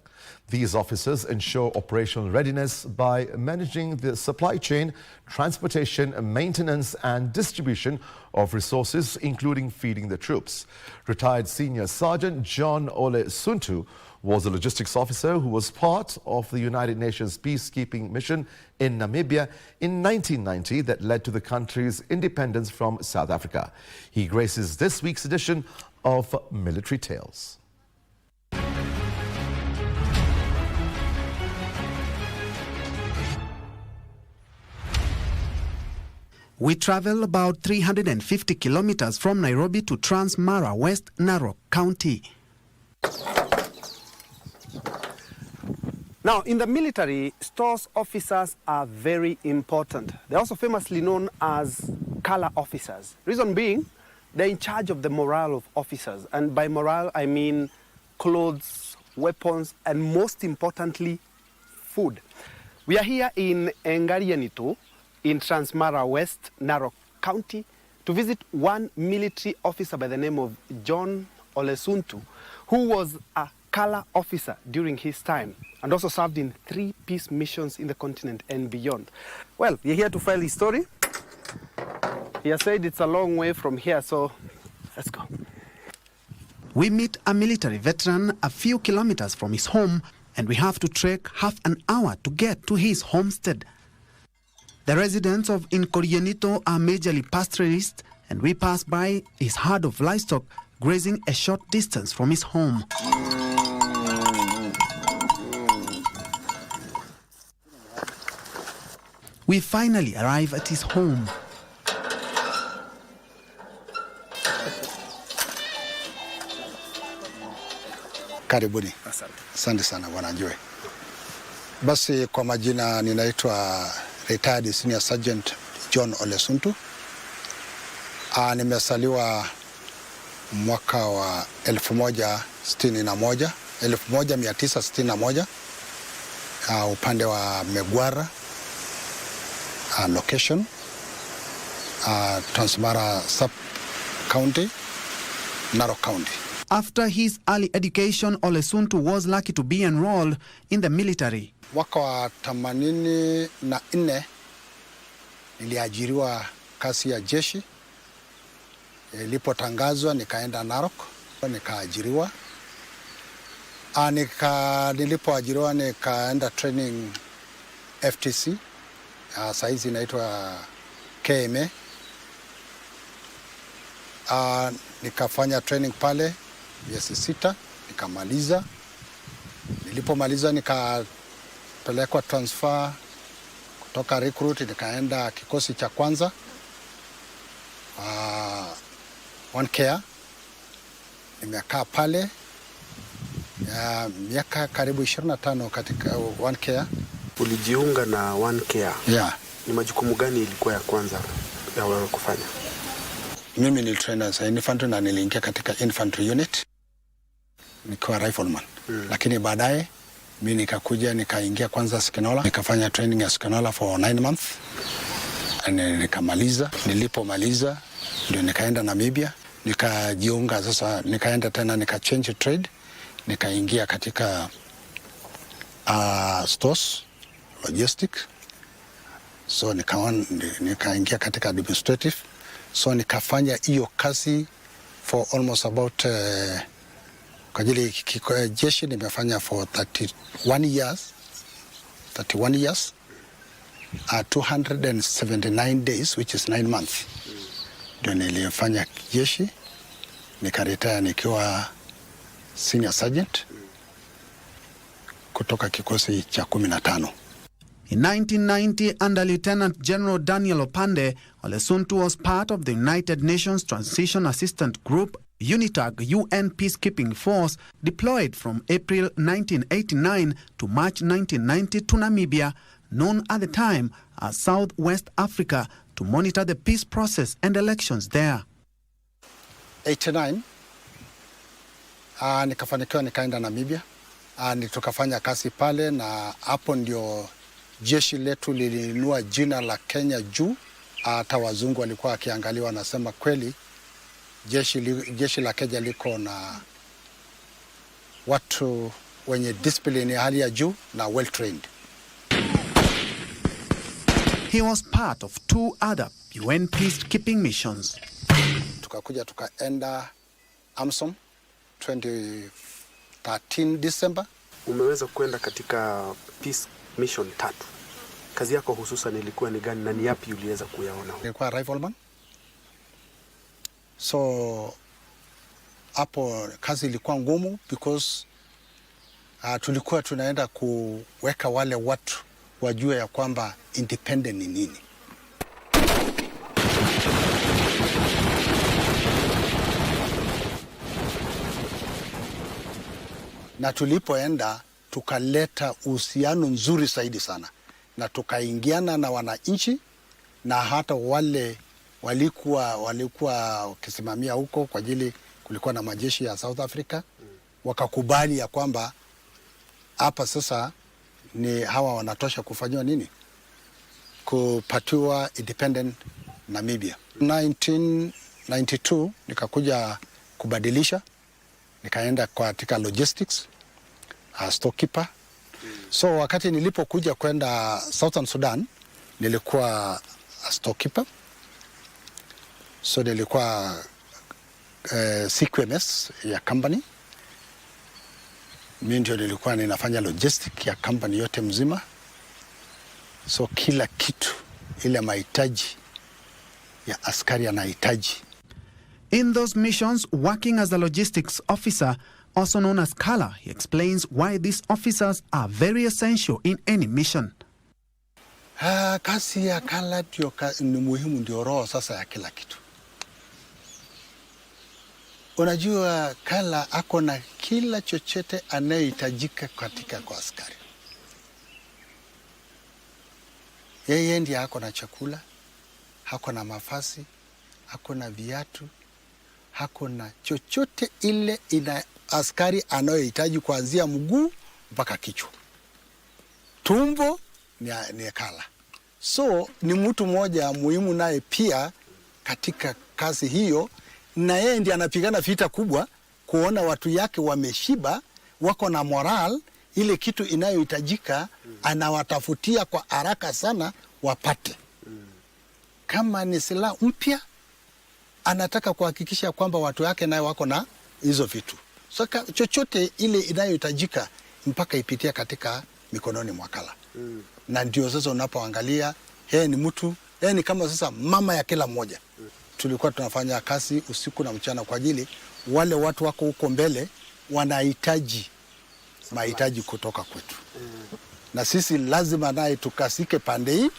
These officers ensure operational readiness by managing the supply chain, transportation, maintenance and distribution of resources, including feeding the troops. Retired Senior Sergeant John Ole Suntu was a logistics officer who was part of the United Nations peacekeeping mission in Namibia in 1990 that led to the country's independence from South Africa. He graces this week's edition of Military Tales. We travel about 350 kilometers from Nairobi to Transmara, West Narok County. Now, in the military, stores officers are very important. They're also famously known as color officers. Reason being, they're in charge of the morale of officers. And by morale, I mean clothes, weapons, and most importantly, food. We are here in Engarianitu, in Transmara, West Narok County, to visit one military officer by the name of John Ole Suntu, who was a color officer during his time and also served in 3 peace missions in the continent and beyond. Well, we're here to file his story. He has said it's a long way from here, so let's go. We meet a military veteran a few kilometers from his home, and we have to trek half an hour to get to his homestead. The residents of Nkorienito are majorly pastoralists, and we pass by his herd of livestock grazing a short distance from his home. We finally arrive at his home. Karibuni. Asante sana bwana Joe. Basi kwa majina ninaitwa Retired Senior Sergeant John Ole Suntu. Nimesaliwa mwaka wa 1961 upande wa Megwara location Transmara sub county, Narok County. After his early education, Ole Suntu was lucky to be enrolled in the military. Mwaka wa 84 niliajiriwa kazi ya jeshi. Nilipotangazwa nikaenda Narok, nikaajiriwa. Nilipoajiriwa nikaenda training FTC. Saizi inaitwa KMA. Nikafanya training pale miezi 6, nikamaliza. Nilipomaliza nikapelekwa transfer kutoka recruit, nikaenda kikosi cha kwanza One Care. Nimekaa pale miaka karibu 25 katika One Care. Ulijiunga na One Care? Yeah. Ni majukumu gani ilikuwa ya kwanza ya wewe kufanya? Mimi ni trainer sa infantry na niliingia katika infantry unit nikiwa rifleman. Lakini baadaye mimi nikakuja nikaingia kwanza Skinola, nikafanya training ya Skinola for 9 months. Nikamaliza. Nilipomaliza ndio nikaenda Namibia, nikajiunga sasa, nikaenda tena change trade, nikaingia katika stores logistics. So nikaingia katika administrative. So nikafanya hiyo kazi for almost about kwa ajili jeshi nimefanya for 31 years, 279 days, which is 9 months. Ndio nilifanya jeshi, nikaretire nikiwa senior sergeant kutoka kikosi cha 15. In 1990, under Lieutenant General Daniel Opande, Ole Suntu was part of the United Nations Transition Assistance Group, UNITAG, UN Peacekeeping Force, deployed from April 1989 to March 1990 to Namibia, known at the time as Southwest Africa, to monitor the peace process and elections there. 89, nikafanikiwa nikaenda Namibia, tukafanya kazi pale, na hapo ndio jeshi letu lilinua jina la Kenya juu. Hata wazungu walikuwa wakiangalia, wanasema kweli jeshi la Kenya liko na watu wenye discipline ya hali ya juu na well trained. He was part of 2 other UN peacekeeping missions. Tukakuja tukaenda AMSOM 2013 December. Umeweza kwenda katika peace mission 3. Kazi yako hususan ilikuwa ni gani na ni yapi uliweza kuyaona? Nilikuwa rifleman. So hapo kazi ilikuwa ngumu because tulikuwa tunaenda kuweka wale watu wajue ya kwamba independent ni nini. Na tulipoenda tukaleta uhusiano nzuri zaidi sana, na tukaingiana na wananchi na hata wale walikuwa wakisimamia huko kwa ajili kulikuwa na majeshi ya South Africa. Wakakubali ya kwamba hapa sasa ni hawa wanatosha kufanywa nini, kupatiwa independent Namibia. 1992 nikakuja kubadilisha, nikaenda katika logistics storekeeper. So wakati nilipokuja kwenda Southern Sudan nilikuwa storekeeper. So nilikuwa CQMS ya company. Mimi ndio nilikuwa ninafanya logistic ya company yote mzima. So kila kitu ile mahitaji ya askari anahitaji. In those missions, working as a logistics officer, also known as Kala, he explains why these officers are very essential in any mission. Kazi ya Kala ni muhimu, ndio roho sasa ya kila kitu. Unajua Kala ako na kila chochote anayohitajika katika kwa askari. Yeye ndiye ako na chakula, ako na mavazi, ako na viatu, ako na chochote ile ina askari anayohitaji kuanzia mguu mpaka kichwa. Tumbo ni Kala. So ni mtu mmoja muhimu naye pia katika kazi hiyo, na yeye ndiye anapigana vita kubwa kuona watu yake wameshiba, wako na moral, ile kitu inayohitajika anawatafutia kwa haraka sana wapate. Kama ni silaha mpya anataka kuhakikisha kwamba watu yake nayo wako na hizo vitu. So chochote ile inayohitajika mpaka ipitia katika mikononi mwa Kala. Na ndio sasa unapoangalia yeye ni mtu, yeye ni kama sasa mama ya kila mmoja. Tulikuwa tunafanya kazi usiku na mchana kwa ajili wale watu wako huko mbele wanahitaji mahitaji kutoka kwetu. Na sisi lazima naye tukasike pande hii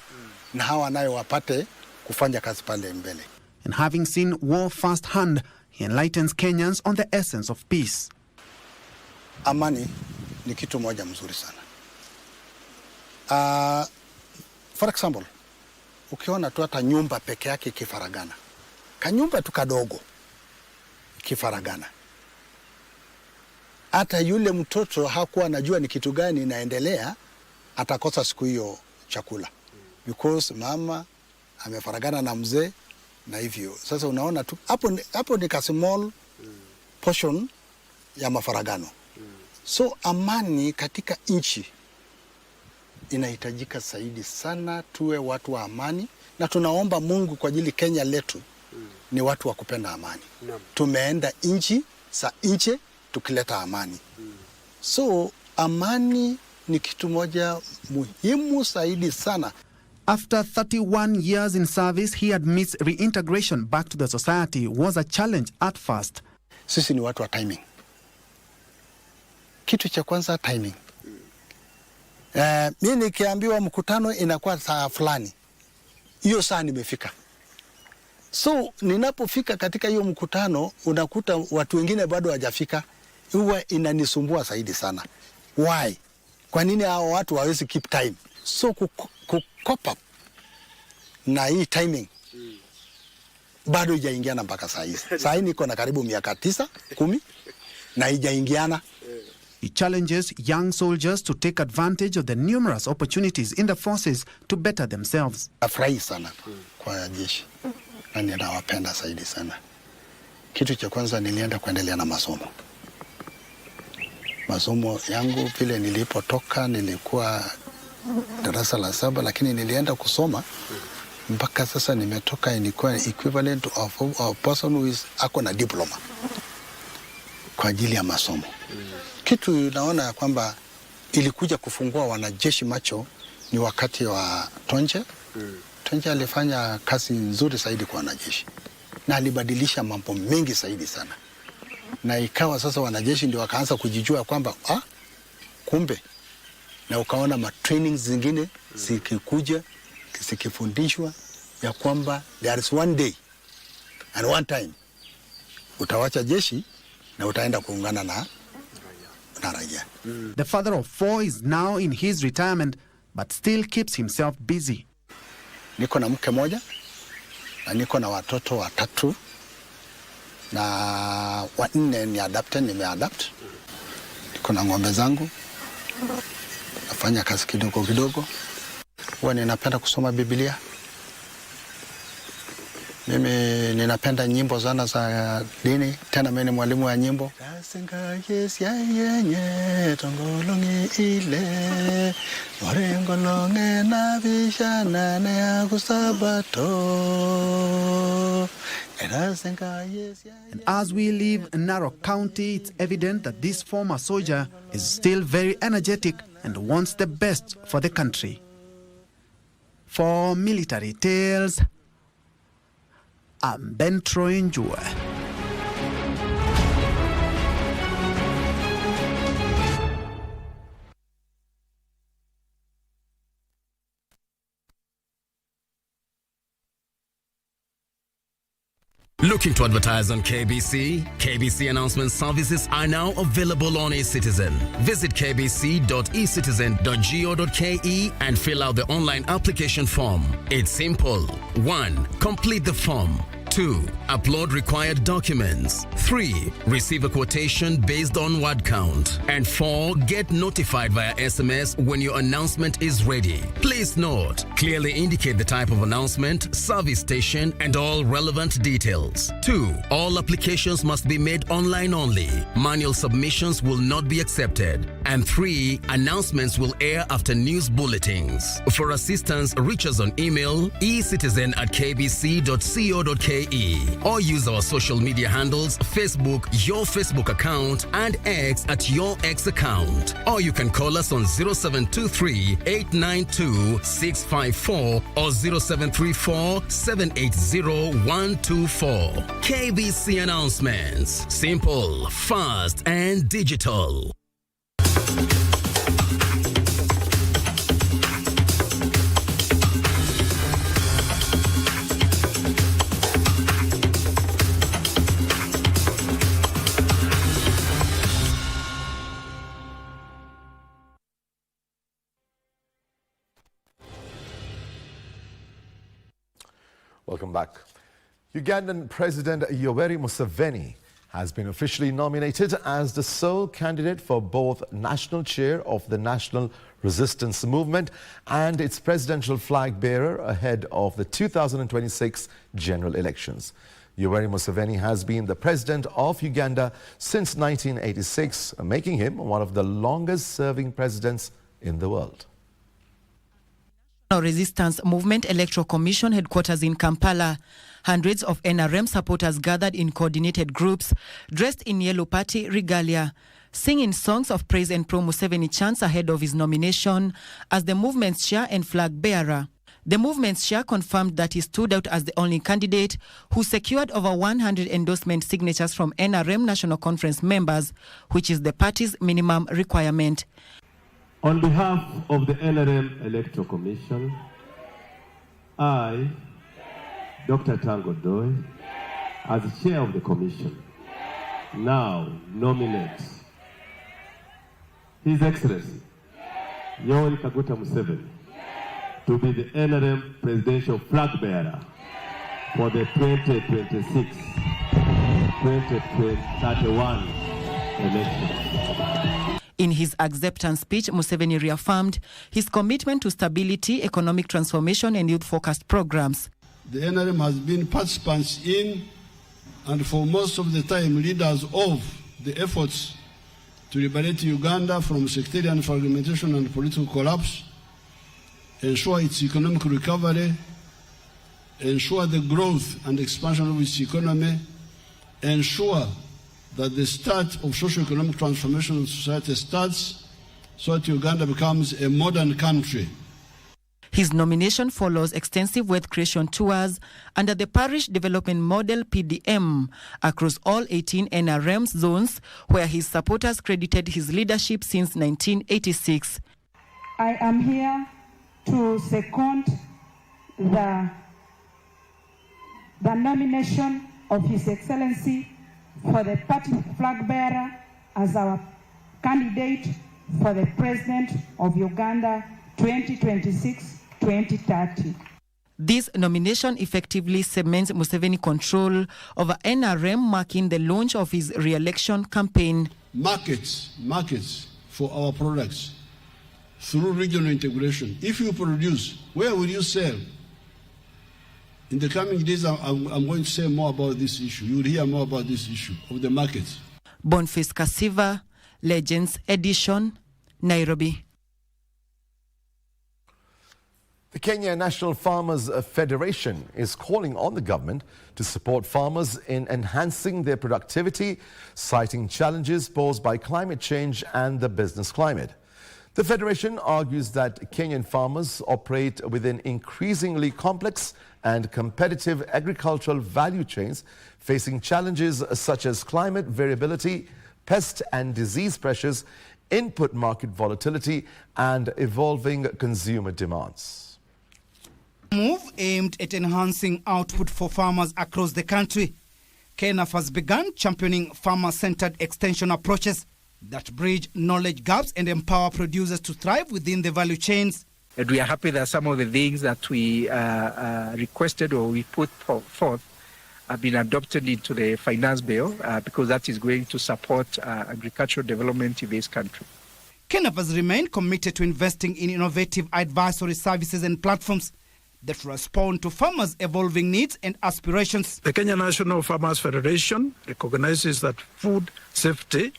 na hawa naye wapate kufanya kazi pale mbele. And having seen war firsthand, he enlightens Kenyans on the essence of peace. Amani ni kitu moja mzuri sana. For example, ukiona tu hata nyumba peke yake kifaragana. Kanyumba tu kadogo kifaragana. Hata yule mtoto hakuwa anajua ni kitu gani inaendelea, atakosa siku hiyo chakula. Because mama amefaragana na mzee na hivyo. Sasa unaona tu hapo ni small portion ya mafaragano. So amani katika nchi inahitajika zaidi sana, tuwe watu wa amani, na tunaomba Mungu kwa ajili Kenya letu ni watu wa kupenda amani. Tumeenda nchi za nje tukileta amani. So amani ni kitu moja muhimu zaidi sana. After 31 years in service, he admits reintegration back to the society was a challenge at first. Sisi ni watu wa timing. Kitu cha kwanza timing. Mimi nikiambiwa mkutano inakuwa saa fulani, hiyo saa nimefika. So ninapofika katika hiyo mkutano unakuta watu wengine bado hawajafika, huwa inanisumbua zaidi sana. Why? Kwa nini hao watu hawezi keep time? So cope up na hii timing bado haijaingiana mpaka saa hizi. Saa hii niko na karibu miaka 9, 10 na haijaingiana. He challenges young soldiers to take advantage of the numerous opportunities in the forces to better themselves. Nafurahi sana kwa jeshi na ninawapenda zaidi sana. Kitu cha kwanza nilienda kuendelea na masomo. masomo yangu vile nilipotoka nilikuwa darasa la 7, lakini nilienda kusoma mpaka sasa nimetoka, ilikuwa equivalent of a person who is ako na diploma kwa ajili ya masomo. Kitu naona ya kwamba ilikuja kufungua wanajeshi macho ni wakati wa Tonje. Tonje alifanya kazi nzuri zaidi kwa wanajeshi na alibadilisha mambo mengi zaidi sana, na ikawa sasa wanajeshi ndio wakaanza kujijua kwamba kumbe, na ukaona matraining zingine zikikuja zikifundishwa ya kwamba there is one day and one time utawacha jeshi na utaenda kuungana na raia. The father of 4 is now in his retirement but still keeps himself busy. Niko na mke moja na niko na watoto 3 na 4 ni adopted, nimeadapt. Niko na ng'ombe zangu, nafanya kazi kidogo kidogo. Huwa ninapenda kusoma Biblia. Mimi ninapenda nyimbo sana za dini, tena mimi ni mwalimu wa nyimbo. And as we leave Narok County, it's evident that this former soldier is still very energetic and wants the best for the country. For Military Tales, I'm Ben Troinjue. Looking to advertise on KBC? KBC announcement services are now available on eCitizen. Visit kbc.ecitizen.go.ke and fill out the online application form. It's simple. 1. Complete the form. 2. Upload required documents. 3. Receive a quotation based on word count. And 4. Get notified via SMS when your announcement is ready. Please note, clearly indicate the type of announcement, service station, and all relevant details. 2. All applications must be made online only. Manual submissions will not be accepted. And 3. Announcements will air after news bulletins. For assistance, reach us on email ecitizen@kbc.co.ke or use our social media handles, Facebook, your Facebook account, and X at your X account. Or you can call us on 0723-892-654 or 0734-780-124. KBC announcements. Simple, fast, and digital. Welcome back. Ugandan President Yoweri Museveni has been officially nominated as the sole candidate for both national chair of the National Resistance Movement and its presidential flag bearer ahead of the 2026 general elections. Yoweri Museveni has been the president of Uganda since 1986, making him one of the longest-serving presidents in the world. Resistance Movement Electoral Commission headquarters in Kampala. Hundreds of NRM supporters gathered in coordinated groups, dressed in yellow party regalia, singing songs of praise and pro-Museveni chants ahead of his nomination as the movement's chair and flag bearer. The movement's chair confirmed that he stood out as the only candidate who secured over 100 endorsement signatures from NRM National Conference members, which is the party's minimum requirement. On behalf of the NRM Electoral Commission, I, Dr. Tango Doi, as chair of the commission, now nominate His Excellency Yoweri Kaguta Museveni to be the NRM presidential flag bearer for the 2026-2031 elections. In his acceptance speech, Museveni reaffirmed his commitment to stability, economic transformation, and youth-focused programs. The NRM has been participants in, and for most of the time, leaders of the efforts to liberate Uganda from sectarian fragmentation and political collapse, ensure its economic recovery, ensure the growth and expansion of its economy, ensure that the start of socio-economic transformation of society starts so that Uganda becomes a modern country. His nomination follows extensive wealth creation tours under the Parish Development Model PDM across all 18 NRM zones, where his supporters credited his leadership since 1986. I am here to second the nomination of His Excellency for the party flag bearer as our candidate for the President of Uganda 2026-2030. This nomination effectively cements Museveni control over NRM, marking the launch of his re-election campaign. Markets for our products through regional integration. If you produce, where will you sell? In the coming days, I'm going to say more about this issue. You will hear more about this issue of the markets. Boniface Kasiva, Legends Edition, Nairobi. The Kenya National Farmers Federation is calling on the government to support farmers in enhancing their productivity, citing challenges posed by climate change and the business climate. The Federation argues that Kenyan farmers operate within increasingly complex and competitive agricultural value chains, facing challenges such as climate variability, pest and disease pressures, input market volatility, and evolving consumer demands. Move aimed at enhancing output for farmers across the country. KNAF has begun championing farmer-centered extension approaches that bridge knowledge gaps and empower producers to thrive within the value chains. And we are happy that some of the things that we requested or we put forth have been adopted into the finance bill because that is going to support agricultural development in this country. KNAF has remained committed to investing in innovative advisory services and platforms that respond to farmers' evolving needs and aspirations. The Kenya National Farmers Federation recognizes that food safety,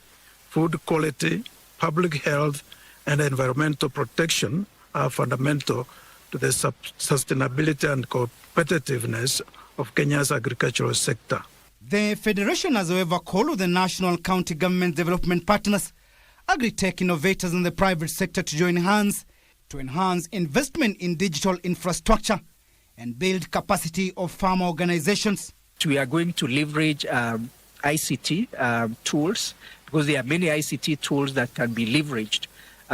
food quality, public health, and environmental protection are fundamental to the sustainability and competitiveness of Kenya's agricultural sector. The Federation has, however, called on the national county government development partners, agri-tech innovators and the private sector to join hands to enhance investment in digital infrastructure and build capacity of farmer organizations. We are going to leverage ICT tools because there are many ICT tools that can be leveraged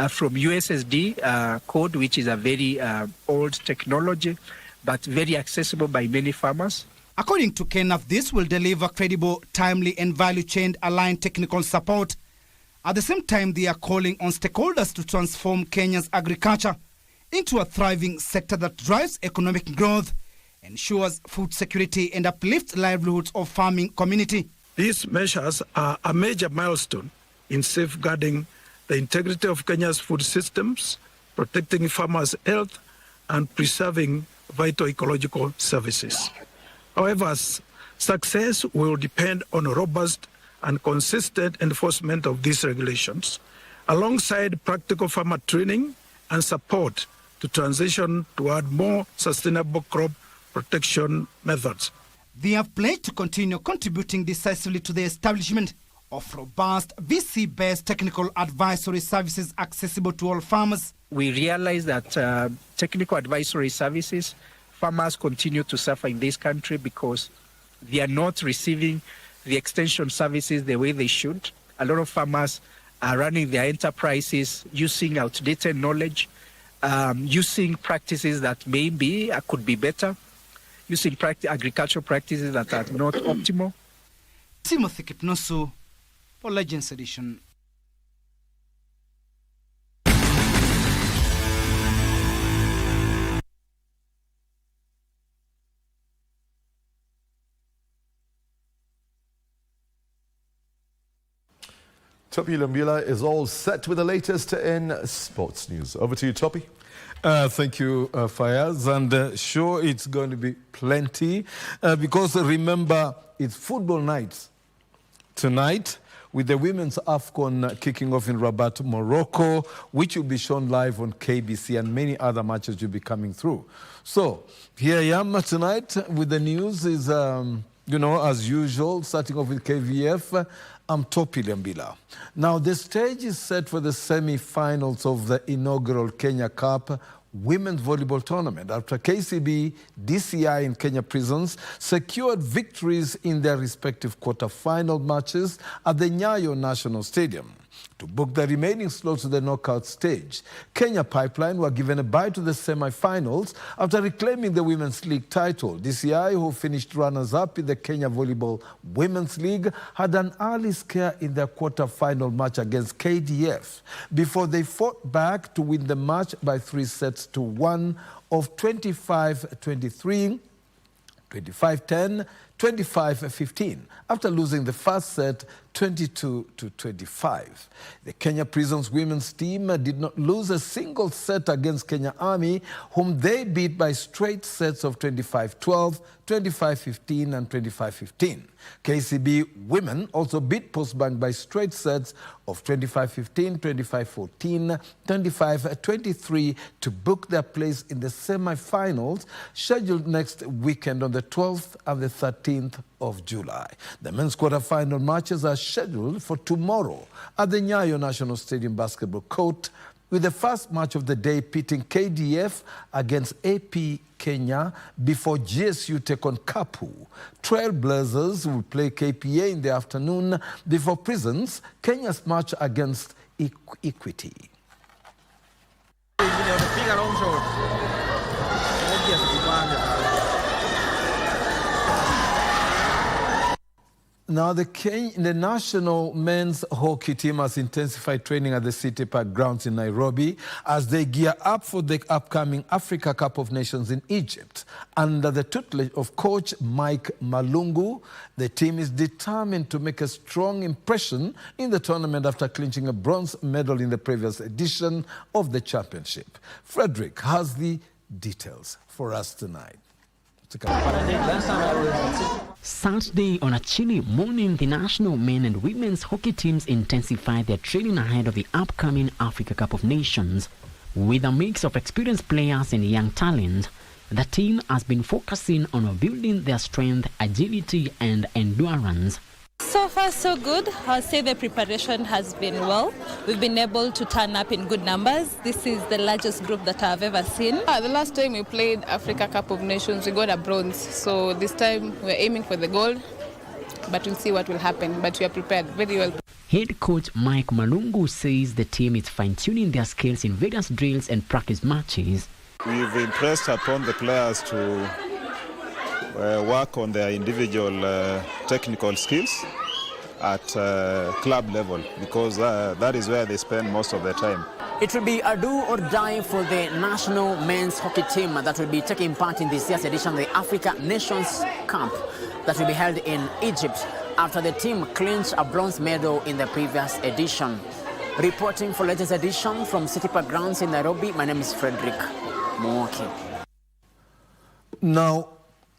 from USSD code, which is a very old technology, but very accessible by many farmers. According to KNAF, this will deliver credible, timely and value chain aligned technical support. At the same time, they are calling on stakeholders to transform Kenya's agriculture into a thriving sector that drives economic growth, ensures food security and uplifts livelihoods of farming community. These measures are a major milestone in safeguarding the integrity of Kenya's food systems, protecting farmers' health and preserving vital ecological services. However, success will depend on a robust and consistent enforcement of these regulations, alongside practical farmer training and support to transition toward more sustainable crop protection methods. They have pledged to continue contributing decisively to the establishment of robust VC-based technical advisory services accessible to all farmers. We realize that technical advisory services, farmers continue to suffer in this country because they are not receiving the extension services the way they should. A lot of farmers are running their enterprises using outdated knowledge, using practices that maybe could be better, using agricultural practices that are not optimal. Timothy Kipnosu for Legends Edition. Topi Lumbila is all set with the latest in sports news. Over to you, Topi. Thank you, Fayaz. And sure, it's going to be plenty because remember, it's football night tonight with the women's AFCON kicking off in Rabat, Morocco, which will be shown live on KBC, and many other matches will be coming through. So here I am tonight with the news is, as usual, starting off with KVF. I'm Topi Liambila. Now, the stage is set for the semi-finals of the inaugural Kenya Cup Women's Volleyball Tournament after KCB, DCI and Kenya Prisons secured victories in their respective quarter-final matches at the Nyayo National Stadium. To book the remaining slots to the knockout stage, Kenya Pipeline were given a bye to the semi-finals after reclaiming the Women's League title. DCI, who finished runners-up in the Kenya Volleyball Women's League, had an early scare in their quarter-final match against KDF before they fought back to win the match by 3-1 of 25-23, 25-10, 25-15 after losing the first set 22-25. The Kenya Prisons women's team did not lose a single set against Kenya Army, whom they beat by straight sets of 25-12, 25-15 and 25-15. KCB women also beat Postbank by straight sets of 25-15, 25-14, 25-23 to book their place in the semi-finals scheduled next weekend on the 12th and the 13th of July. The men's quarter-final matches are scheduled for tomorrow at the Nyayo National Stadium basketball court, with the first match of the day pitting KDF against AP Kenya before GSU take on Kapu. Trailblazers will play KPA in the afternoon before Prisons, Kenya's match against Equity. Now, the national men's hockey team has intensified training at the City Park grounds in Nairobi as they gear up for the upcoming Africa Cup of Nations in Egypt. Under the tutelage of coach Mike Malungu, the team is determined to make a strong impression in the tournament after clinching a bronze medal in the previous edition of the championship. Frederick has the details for us tonight. Saturday, on a chilly morning, the national men and women's hockey teams intensified their training ahead of the upcoming Africa Cup of Nations. With a mix of experienced players and young talent, the team has been focusing on building their strength, agility and endurance. So far, so good. I'll say the preparation has been well. We've been able to turn up in good numbers. This is the largest group that I've ever seen. The last time we played Africa Cup of Nations, we got a bronze. So this time we're aiming for the gold, but we'll see what will happen. But we are prepared very well. Head coach Mike Malungu says the team is fine-tuning their skills in various drills and practice matches. We've impressed upon the players to work on their individual technical skills at club level, because that is where they spend most of their time. It will be a do or die for the national men's hockey team that will be taking part in this year's edition of the Africa Nations Cup that will be held in Egypt after the team clinched a bronze medal in the previous edition. Reporting for latest edition from City Park grounds in Nairobi, my name is Frederick Mwoki. Now,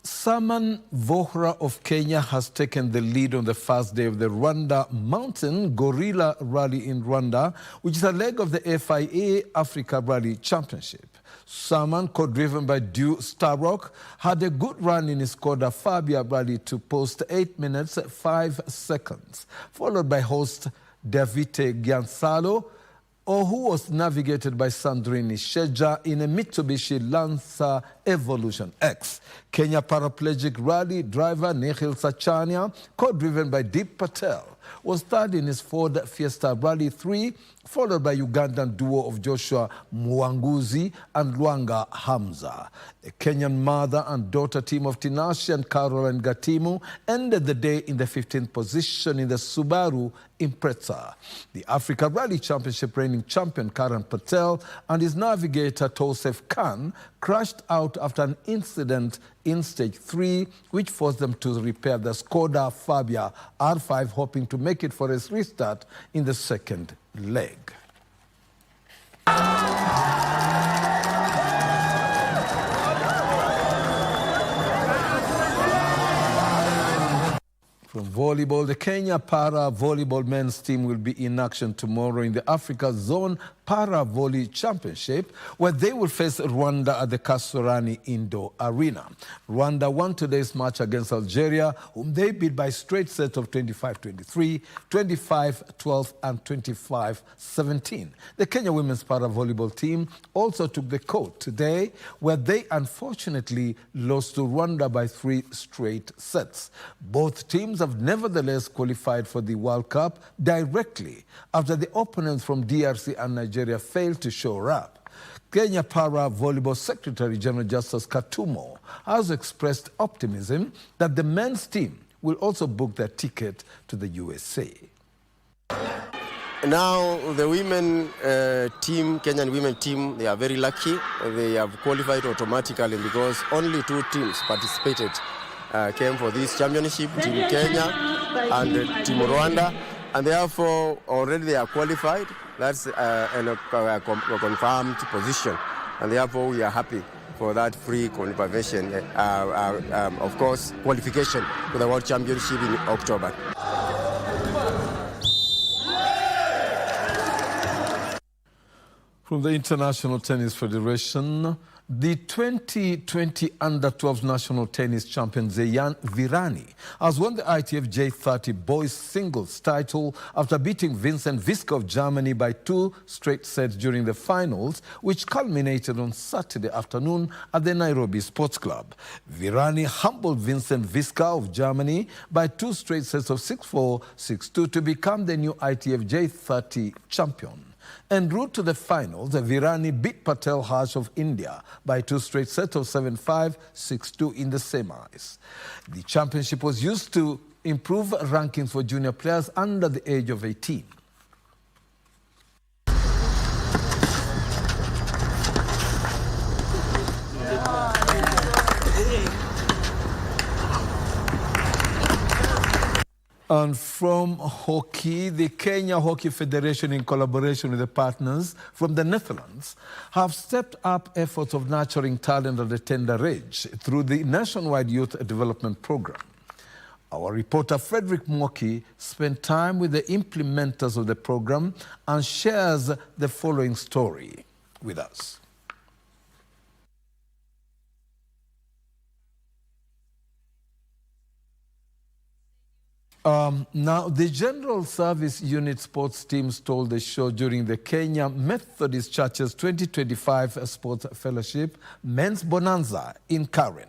Saman Vohra of Kenya has taken the lead on the first day of the Rwanda Mountain Gorilla Rally in Rwanda, which is a leg of the FIA Africa Rally Championship. Saman, co-driven by Dew Starrock, had a good run in his Skoda Fabia Rally to post 8 minutes 5 seconds, followed by host Davide Giansalo, who was navigated by Sandrini Sheja in a Mitsubishi Lancer Evolution X. Kenya paraplegic rally driver Nikhil Sachania, co-driven by Deep Patel, was third in his Ford Fiesta Rally 3, followed by Ugandan duo of Joshua Mwanguzi and Luanga Hamza. The Kenyan mother and daughter team of Tinashe and Caroline Gatimu ended the day in the 15th position in the Subaru Impreza. The Africa Rally Championship reigning champion Karan Patel and his navigator Tosef Khan crashed out after an incident in stage 3, which forced them to repair the Skoda Fabia R5, hoping to make it for a restart in the second leg. From volleyball, the Kenya Para Volleyball men's team will be in action tomorrow in the Africa Zone Para Volley Championship, where they will face Rwanda at the Kasarani Indoor Arena. Rwanda won today's match against Algeria, whom they beat by straight sets of 25-23, 25-12, and 25-17. The Kenya women's para volleyball team also took the court today, where they unfortunately lost to Rwanda by 3 straight sets. Both teams have nevertheless qualified for the World Cup directly after the opponents from DRC and Nigeria failed to show up. Kenya Para Volleyball Secretary General Justice Katumo has expressed optimism that the men's team will also book their ticket to the USA. Now, the women team, Kenyan women team, they are very lucky. They have qualified automatically because only 2 teams participated, came for this championship, Team Kenya and Team Rwanda. And therefore, already they are qualified. That's a confirmed position. And therefore, we are happy for that free confirmation, of course, qualification to the World Championship in October. From the International Tennis Federation, the 2020 Under-12 national tennis champion Zeyan Virani has won the ITF J30 boys singles title after beating Vincent Viska of Germany by 2 straight sets during the finals, which culminated on Saturday afternoon at the Nairobi Sports Club. Virani humbled Vincent Viska of Germany by 2 straight sets of 6-4, 6-2 to become the new ITF J30 champion. En route to the finals, Virani beat Patel Harsh of India by 2 straight sets of 7-5, 6-2 in the semis. The championship was used to improve rankings for junior players under the age of 18. And from hockey, the Kenya Hockey Federation, in collaboration with the partners from the Netherlands, have stepped up efforts of nurturing talent at a tender age through the nationwide youth development program. Our reporter Frederick Mwoki spent time with the implementers of the program and shares the following story with us. Now, the General Service Unit sports team stole the show during the Kenya Methodist Church's 2025 Sports Fellowship Men's Bonanza in Karen.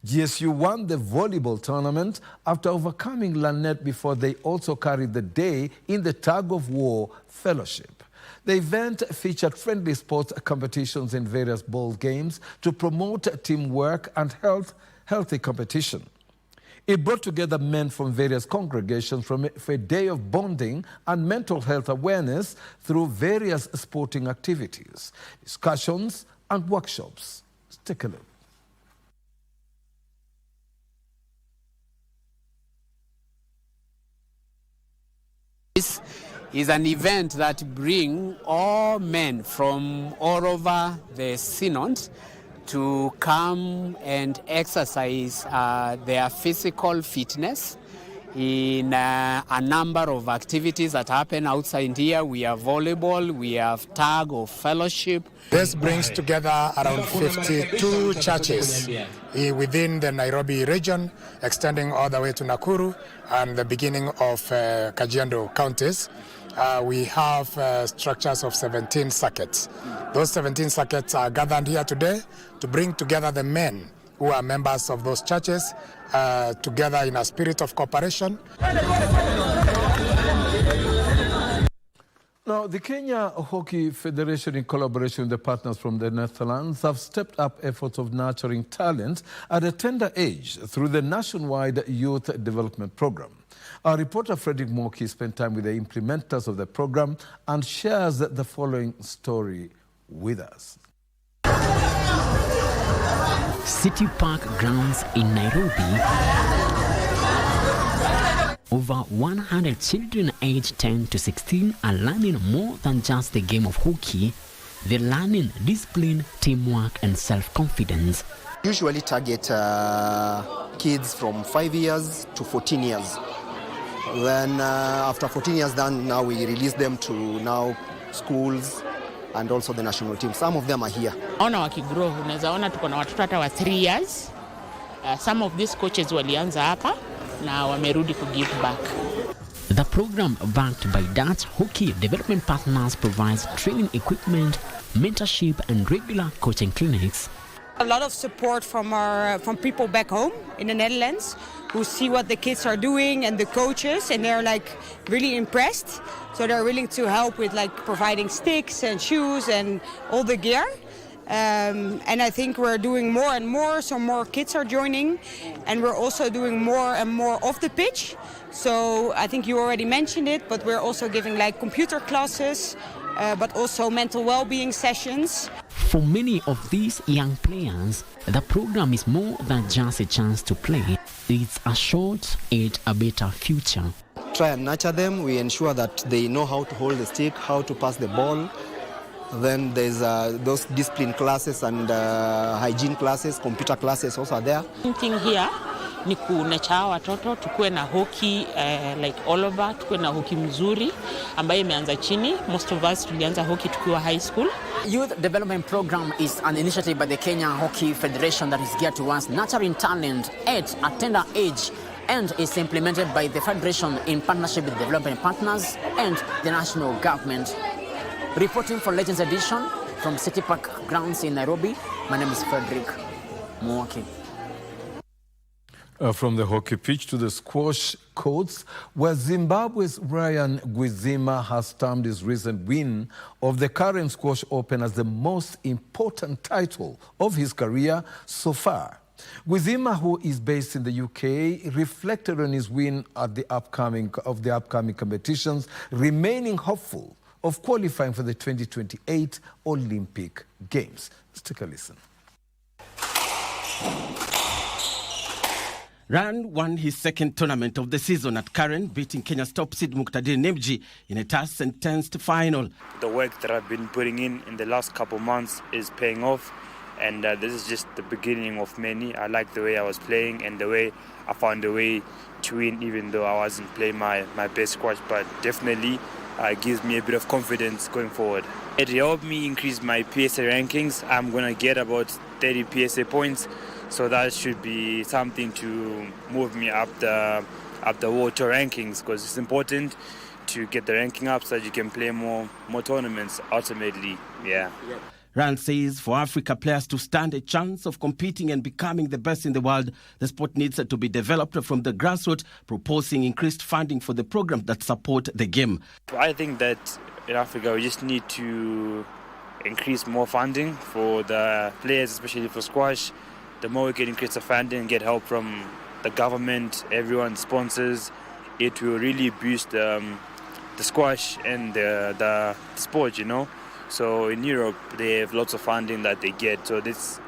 GSU won the volleyball tournament after overcoming Lanet before they also carried the day in the tug-of-war fellowship. The event featured friendly sports competitions in various ball games to promote teamwork and healthy competition. It brought together men from various congregations for a day of bonding and mental health awareness through various sporting activities, discussions, and workshops. Let's take a look. This is an event that brings all men from all over the synod to come and exercise their physical fitness in a number of activities that happen outside here. We have volleyball, we have tag of fellowship. This brings together around 52 churches within the Nairobi region, extending all the way to Nakuru and the beginning of Kajiado counties. We have structures of 17 circuits. Those 17 circuits are gathered here today to bring together the men who are members of those churches together in a spirit of cooperation. Now, the Kenya Hockey Federation, in collaboration with the partners from the Netherlands, have stepped up efforts of nurturing talent at a tender age through the nationwide youth development program. Our reporter Frederick Mwoki spent time with the implementers of the program and shares the following story with us. City Park grounds in Nairobi. Over 100 children aged 10 to 16 are learning more than just the game of hockey. They're learning discipline, teamwork, and self-confidence. Usually target kids from 5 years to 14 years. Then after 14 years done, now we release them to now schools and also the national team. Some of them are here. Ona wakigrow, unaweza ona tuko na watoto hata wa 3 years. Some of these coaches walianza hapa na wamerudi ku give back. The program, backed by Dutch Hockey Development Partners, provides training equipment, mentorship and regular coaching clinics. A lot of support from people back home in the Netherlands who see what the kids are doing and the coaches, and they're like really impressed. So they're willing to help with like providing sticks and shoes and all the gear. And I think we're doing more and more, so more kids are joining, and we're also doing more and more off the pitch. So I think you already mentioned it, but we're also giving like computer classes, but also mental well-being sessions. For many of these young players, the program is more than just a chance to play. It's a shot at a better future. Try and nurture them. We ensure that they know how to hold the stick, how to pass the ball. Then there's those discipline classes and hygiene classes, computer classes also are there. Thing here ni kunacha watoto tukue na hockey like all over, tukue na hockey mzuri ambayo imeanza chini. Most of us tulianza hockey tukiwa high school. Youth Development Program is an initiative by the Kenya Hockey Federation that is geared towards nurturing talent at a tender age, and is implemented by the Federation in partnership with development partners and the national government. Reporting for Legends Edition from City Park grounds in Nairobi, my name is Frederick Mwaki. From the hockey pitch to the squash courts, where Zimbabwe's Ryan Gwizima has termed his recent win of the Karen Squash Open as the most important title of his career so far. Gwizima, who is based in the UK, reflected on his win at the upcoming competitions, remaining hopeful of qualifying for the 2028 Olympic Games. Let's take a listen. Ryan won his second tournament of the season at Karen, beating Kenya's top seed Muqtadir Nemji in a tough and tense final. The work that I've been putting in the last couple months is paying off, and this is just the beginning of many. I like the way I was playing and the way I found a way to win, even though I wasn't playing my best squash, but definitely gives me a bit of confidence going forward. It helped me increase my PSA rankings. I'm going to get about 30 PSA points, so that should be something to move me up the World Tour rankings, because it's important to get the ranking up so that you can play more tournaments ultimately. Yeah. Ryan says for Africa players to stand a chance of competing and becoming the best in the world, the sport needs to be developed from the grassroots, proposing increased funding for the programs that support the game. I think that in Africa we just need to increase more funding for the players, especially for squash. The more we can increase the funding and get help from the government, everyone, sponsors, it will really boost the squash and the sport, you know. So in Europe, they have lots of funding that they get. So this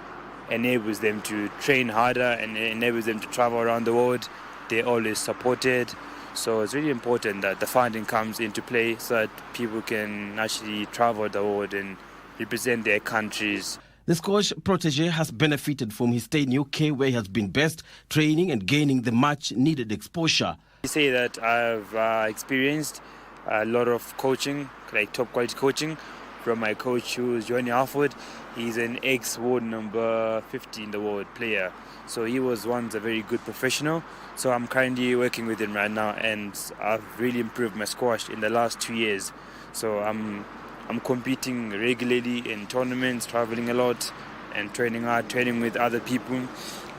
enables them to train harder and enables them to travel around the world. They're always supported. So it's really important that the funding comes into play so that people can actually travel the world and represent their countries. The squash protege has benefited from his stay in UK, where he has been best, training and gaining the much-needed exposure. I say that I've experienced a lot of coaching, like top-quality coaching, from my coach, who is Johnny Harford. He's an ex-world number 50 in the world player. So he was once a very good professional. So I'm currently working with him right now, and I've really improved my squash in the last 2 years. So I'm competing regularly in tournaments, traveling a lot, and training hard, training with other people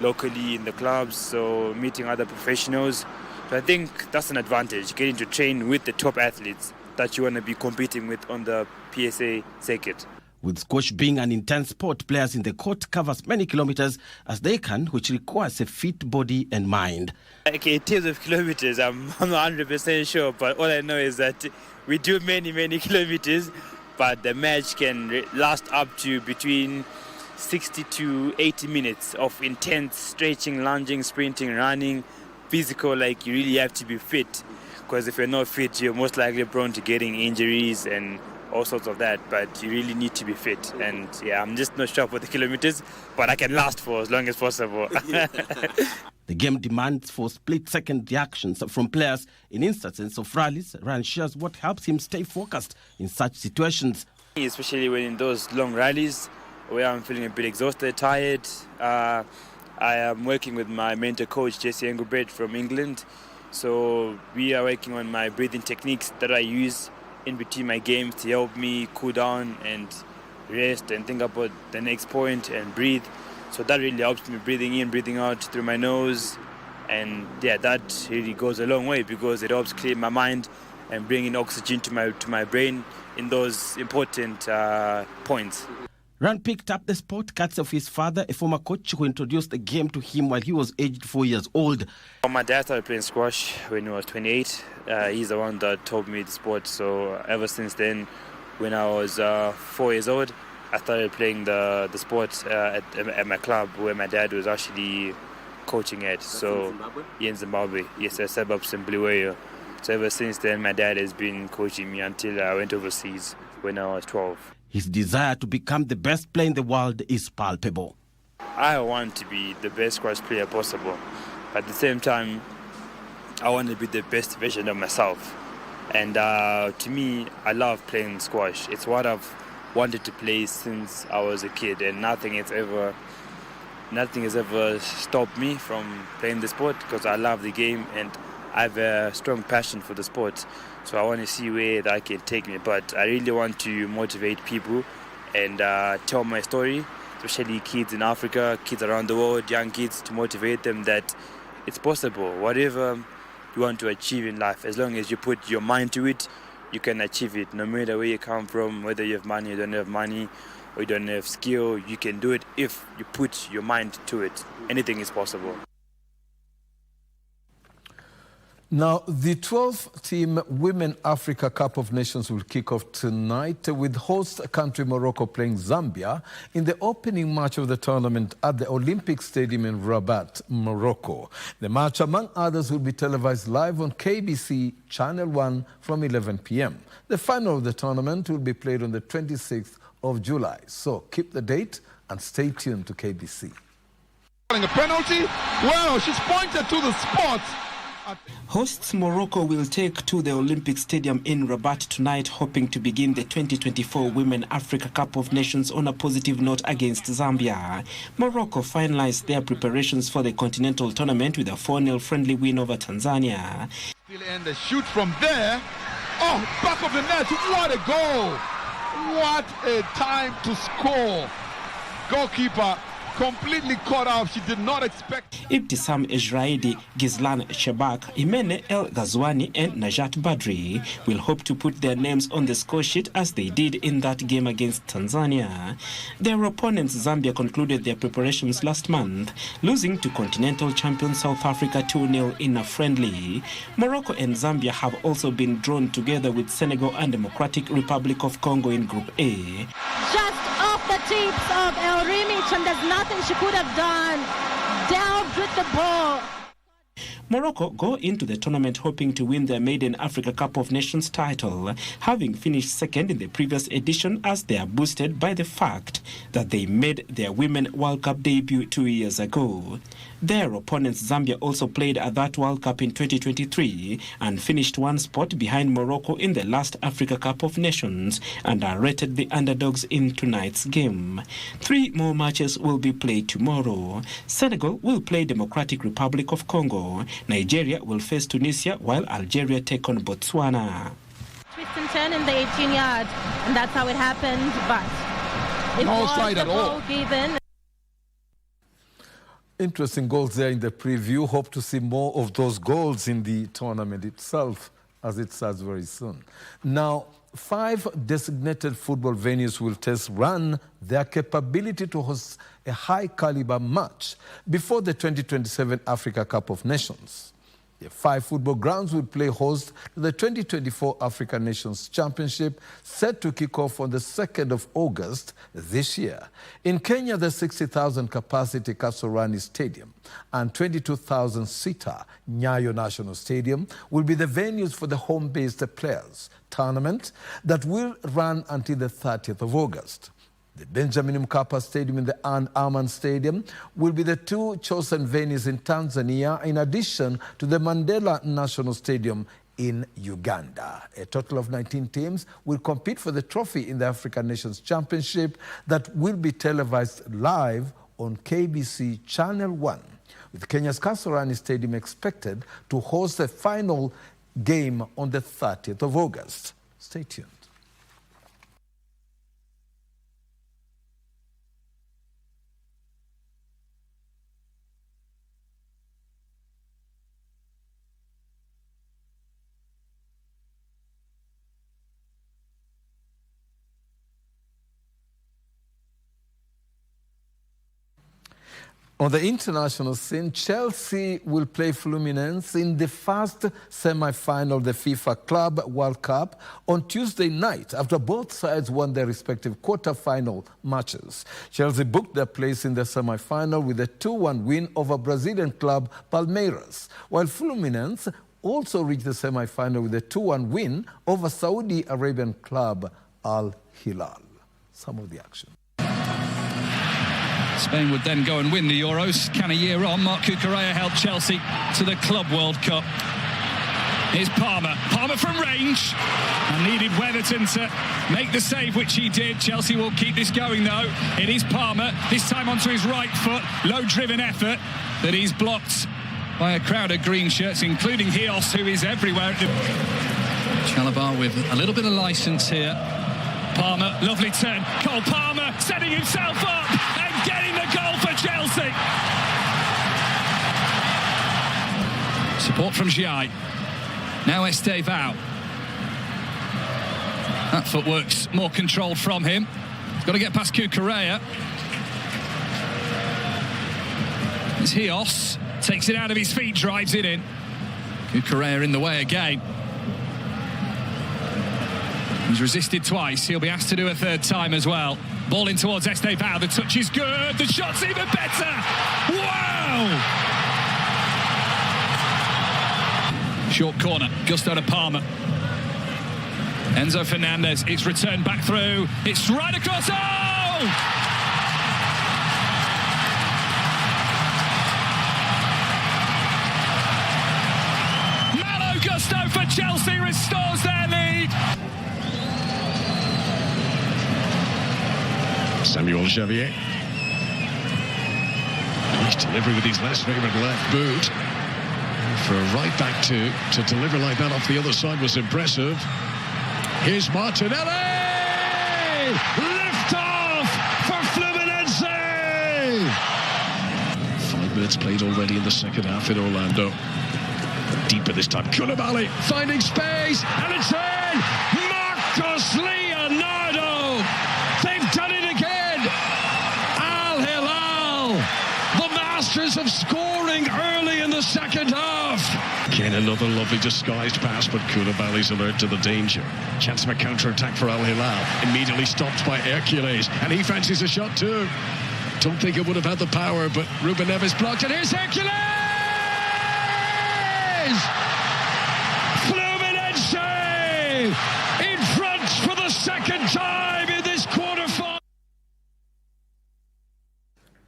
locally in the clubs, so meeting other professionals. So I think that's an advantage, getting to train with the top athletes that you want to be competing with on the PSA circuit. With squash being an intense sport, players in the court cover as many kilometers as they can, which requires a fit body and mind. Okay, in terms of kilometers, I'm not 100% sure, but all I know is that we do many kilometers, but the match can last up to between 60 to 80 minutes of intense stretching, lunging, sprinting, running, physical. Like, you really have to be fit, because if you're not fit, you're most likely prone to getting injuries and all sorts of that, but you really need to be fit. And yeah, I'm just not sure for the kilometers, but I can last for as long as possible. The game demands for split-second reactions from players in instances of rallies. Ryan shares what helps him stay focused in such situations. Especially when in those long rallies where I'm feeling a bit exhausted, tired. I am working with my mentor coach, Jesse Engelbrecht from England. So we are working on my breathing techniques that I use in between my games to help me cool down and rest and think about the next point and breathe. So that really helps me breathing in, breathing out through my nose. And yeah, that really goes a long way because it helps clear my mind and bring in oxygen to my brain in those important points. Ran picked up the sport courtesy of his father, a former coach who introduced the game to him while he was aged 4 years old. My dad started playing squash when he was 28. He's the one that taught me the sport. So ever since then, when I was 4 years old, I started playing the sport at my club where my dad was actually coaching at. So in Zimbabwe? Yeah, in Zimbabwe. Yes, at suburbs in Bulawayo. So ever since then, my dad has been coaching me until I went overseas when I was 12. His desire to become the best player in the world is palpable. I want to be the best squash player possible. At the same time, I want to be the best version of myself. And to me, I love playing squash. It's what I've wanted to play since I was a kid, and nothing has ever stopped me from playing the sport because I love the game and I have a strong passion for the sport. So I want to see where that can take me. But I really want to motivate people and tell my story, especially kids in Africa, kids around the world, young kids, to motivate them that it's possible. Whatever you want to achieve in life, as long as you put your mind to it, you can achieve it. No matter where you come from, whether you have money, you don't have money, or you don't have skill, you can do it if you put your mind to it. Anything is possible. Now, the 12-team Women Africa Cup of Nations will kick off tonight with host country Morocco playing Zambia in the opening match of the tournament at the Olympic Stadium in Rabat, Morocco. The match, among others, will be televised live on KBC Channel 1 from 11 p.m. The final of the tournament will be played on the 26th of July. So keep the date and stay tuned to KBC. A penalty? Well, she's pointed to the spot. Hosts Morocco will take to the Olympic Stadium in Rabat tonight, hoping to begin the 2024 Women Africa Cup of Nations on a positive note against Zambia. Morocco finalized their preparations for the continental tournament with a 4-0 friendly win over Tanzania. And the shoot from there. Oh, back of the net. What a goal. What a time to score. Goalkeeper completely caught out. She did not expect. Ibtisam Ejraidi, Gizlan Shebak, Imene El Ghazwani and Najat Badri will hope to put their names on the score sheet as they did in that game against Tanzania. Their opponents Zambia concluded their preparations last month, losing to continental champion South Africa 2-0 in a friendly. Morocco and Zambia have also been drawn together with Senegal and Democratic Republic of Congo in Group A. Just off the tips of El Remich, and there's nothing she could have done. Delved with the ball. Morocco go into the tournament hoping to win their maiden Africa Cup of Nations title, having finished second in the previous edition, as they are boosted by the fact that they made their Women World Cup debut 2 years ago. Their opponents Zambia also played at that World Cup in 2023 and finished one spot behind Morocco in the last Africa Cup of Nations and are rated the underdogs in tonight's game. 3 more matches will be played tomorrow. Senegal will play Democratic Republic of Congo. Nigeria will face Tunisia, while Algeria take on Botswana. Twist and turn in the 18 yards, and that's how it happened. But it no was slide the at all. ball given. Interesting goals there in the preview. Hope to see more of those goals in the tournament itself as it starts very soon. Now, 5 designated football venues will run their capability to host a high-caliber match before the 2027 Africa Cup of Nations. The 5 football grounds will play host to the 2024 Africa Nations Championship, set to kick off on the 2nd of August this year. In Kenya, the 60,000 capacity Kasarani Stadium and 22,000-seater Nyayo National Stadium will be the venues for the home-based players tournament that will run until the 30th of August. The Benjamin Mkapa Stadium and the Aman Stadium will be the two chosen venues in Tanzania, in addition to the Mandela National Stadium in Uganda. A total of 19 teams will compete for the trophy in the African Nations Championship that will be televised live on KBC Channel 1, with Kenya's Kasarani Stadium expected to host the final game on the 30th of August. Stay tuned. On the international scene, Chelsea will play Fluminense in the first semi-final of the FIFA Club World Cup on Tuesday night after both sides won their respective quarter-final matches. Chelsea booked their place in the semi-final with a 2-1 win over Brazilian club Palmeiras, while Fluminense also reached the semi-final with a 2-1 win over Saudi Arabian club Al Hilal. Some of the action. Spain would then go and win the Euros. Can a year on, Marc Cucurella helped Chelsea to the Club World Cup. Here's Palmer. Palmer from range. And needed Weatherton to make the save, which he did. Chelsea will keep this going, though. It is Palmer, this time onto his right foot. Low-driven effort, but he's blocked by a crowd of green shirts, including Hios, who is everywhere. Chalabar with a little bit of licence here. Palmer, lovely turn. Cole Palmer setting himself up and getting the goal for Chelsea. Support from Giai. Now Estevao. That footwork's more controlled from him. He's got to get past Cucurella. It's Hios. Takes it out of his feet, drives it in. Cucurella in the way again. He's resisted twice. He'll be asked to do a third time as well. Ball in towards Estevao. The touch is good. The shot's even better. Wow! Short corner. Gusto to Palmer. Enzo Fernandez. It's returned back through. It's right across. Oh! Malo Gusto for Chelsea restores their lead. Samuel Xavier. He's delivering with his less favoured left boot. For a right back to deliver like that off the other side was impressive. Here's Martinelli! Lift off for Fluminense! 5 minutes played already in the second half in Orlando. Deeper this time. Koulibaly finding space, and it's in! Marcos Leonardo! They've done it again! Al Hilal, the masters of scoring early in the second half. Again, another lovely disguised pass, but Koulibaly's alert to the danger. Chance of a counter-attack for Al Hilal. Immediately stopped by Hercules, and he fancies a shot too. Don't think it would have had the power, but Ruben Neves blocked, and here's Hercules! Fluminense in front for the second time in this quarterfinal.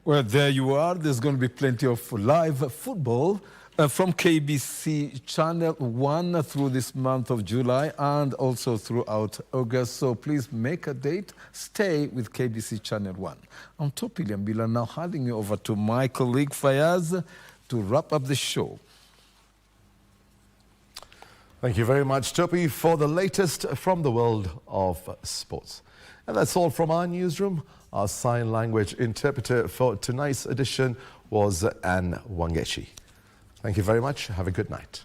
Well, there you are. There's going to be plenty of live football from KBC Channel 1 through this month of July and also throughout August. So please make a date. Stay with KBC Channel 1. I'm Topi Liambila, now handing you over to my colleague Fayaz to wrap up the show. Thank you very much, Topi, for the latest from the world of sports. And that's all from our newsroom. Our sign language interpreter for tonight's edition was Anne Wangechi. Thank you very much. Have a good night.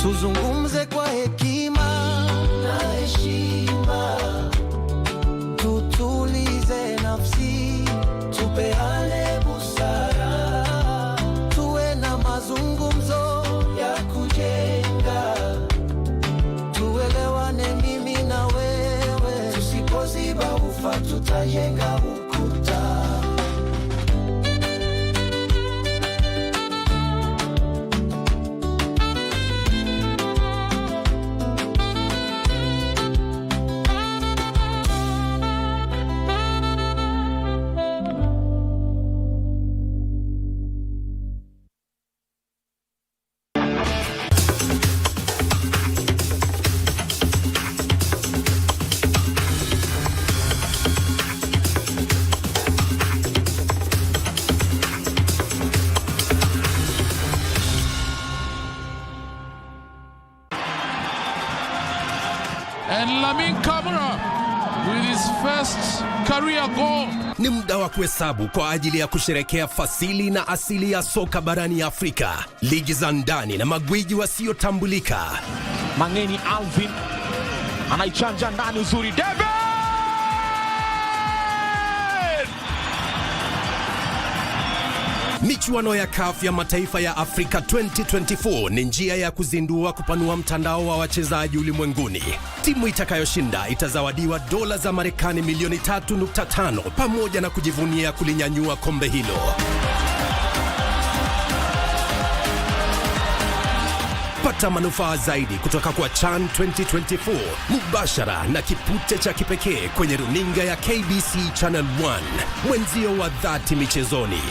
tuzungumze kwa hekima na heshima, tutulize nafsi, tupeane busara, tuwe na mazungumzo ya kujenga, tuelewane mimi na wewe, tusipoziba ufa tutajenga ukuta. With his first career goal. Ni muda wa kuhesabu kwa ajili ya kusherekea fasili na asili ya soka barani Afrika, ligi za ndani na magwiji wasiotambulika. Mangeni Alvin anaichanja ndani uzuri, David! Michuano ya CAF ya mataifa ya Afrika 2024 ni njia ya kuzindua kupanua mtandao wa wachezaji ulimwenguni. Timu itakayoshinda itazawadiwa dola za Marekani milioni 3.5 pamoja na kujivunia kulinyanyua kombe hilo. Pata manufaa zaidi kutoka kwa CHAN 2024 mubashara na kipute cha kipekee kwenye runinga ya KBC Channel 1, mwenzio wa dhati michezoni.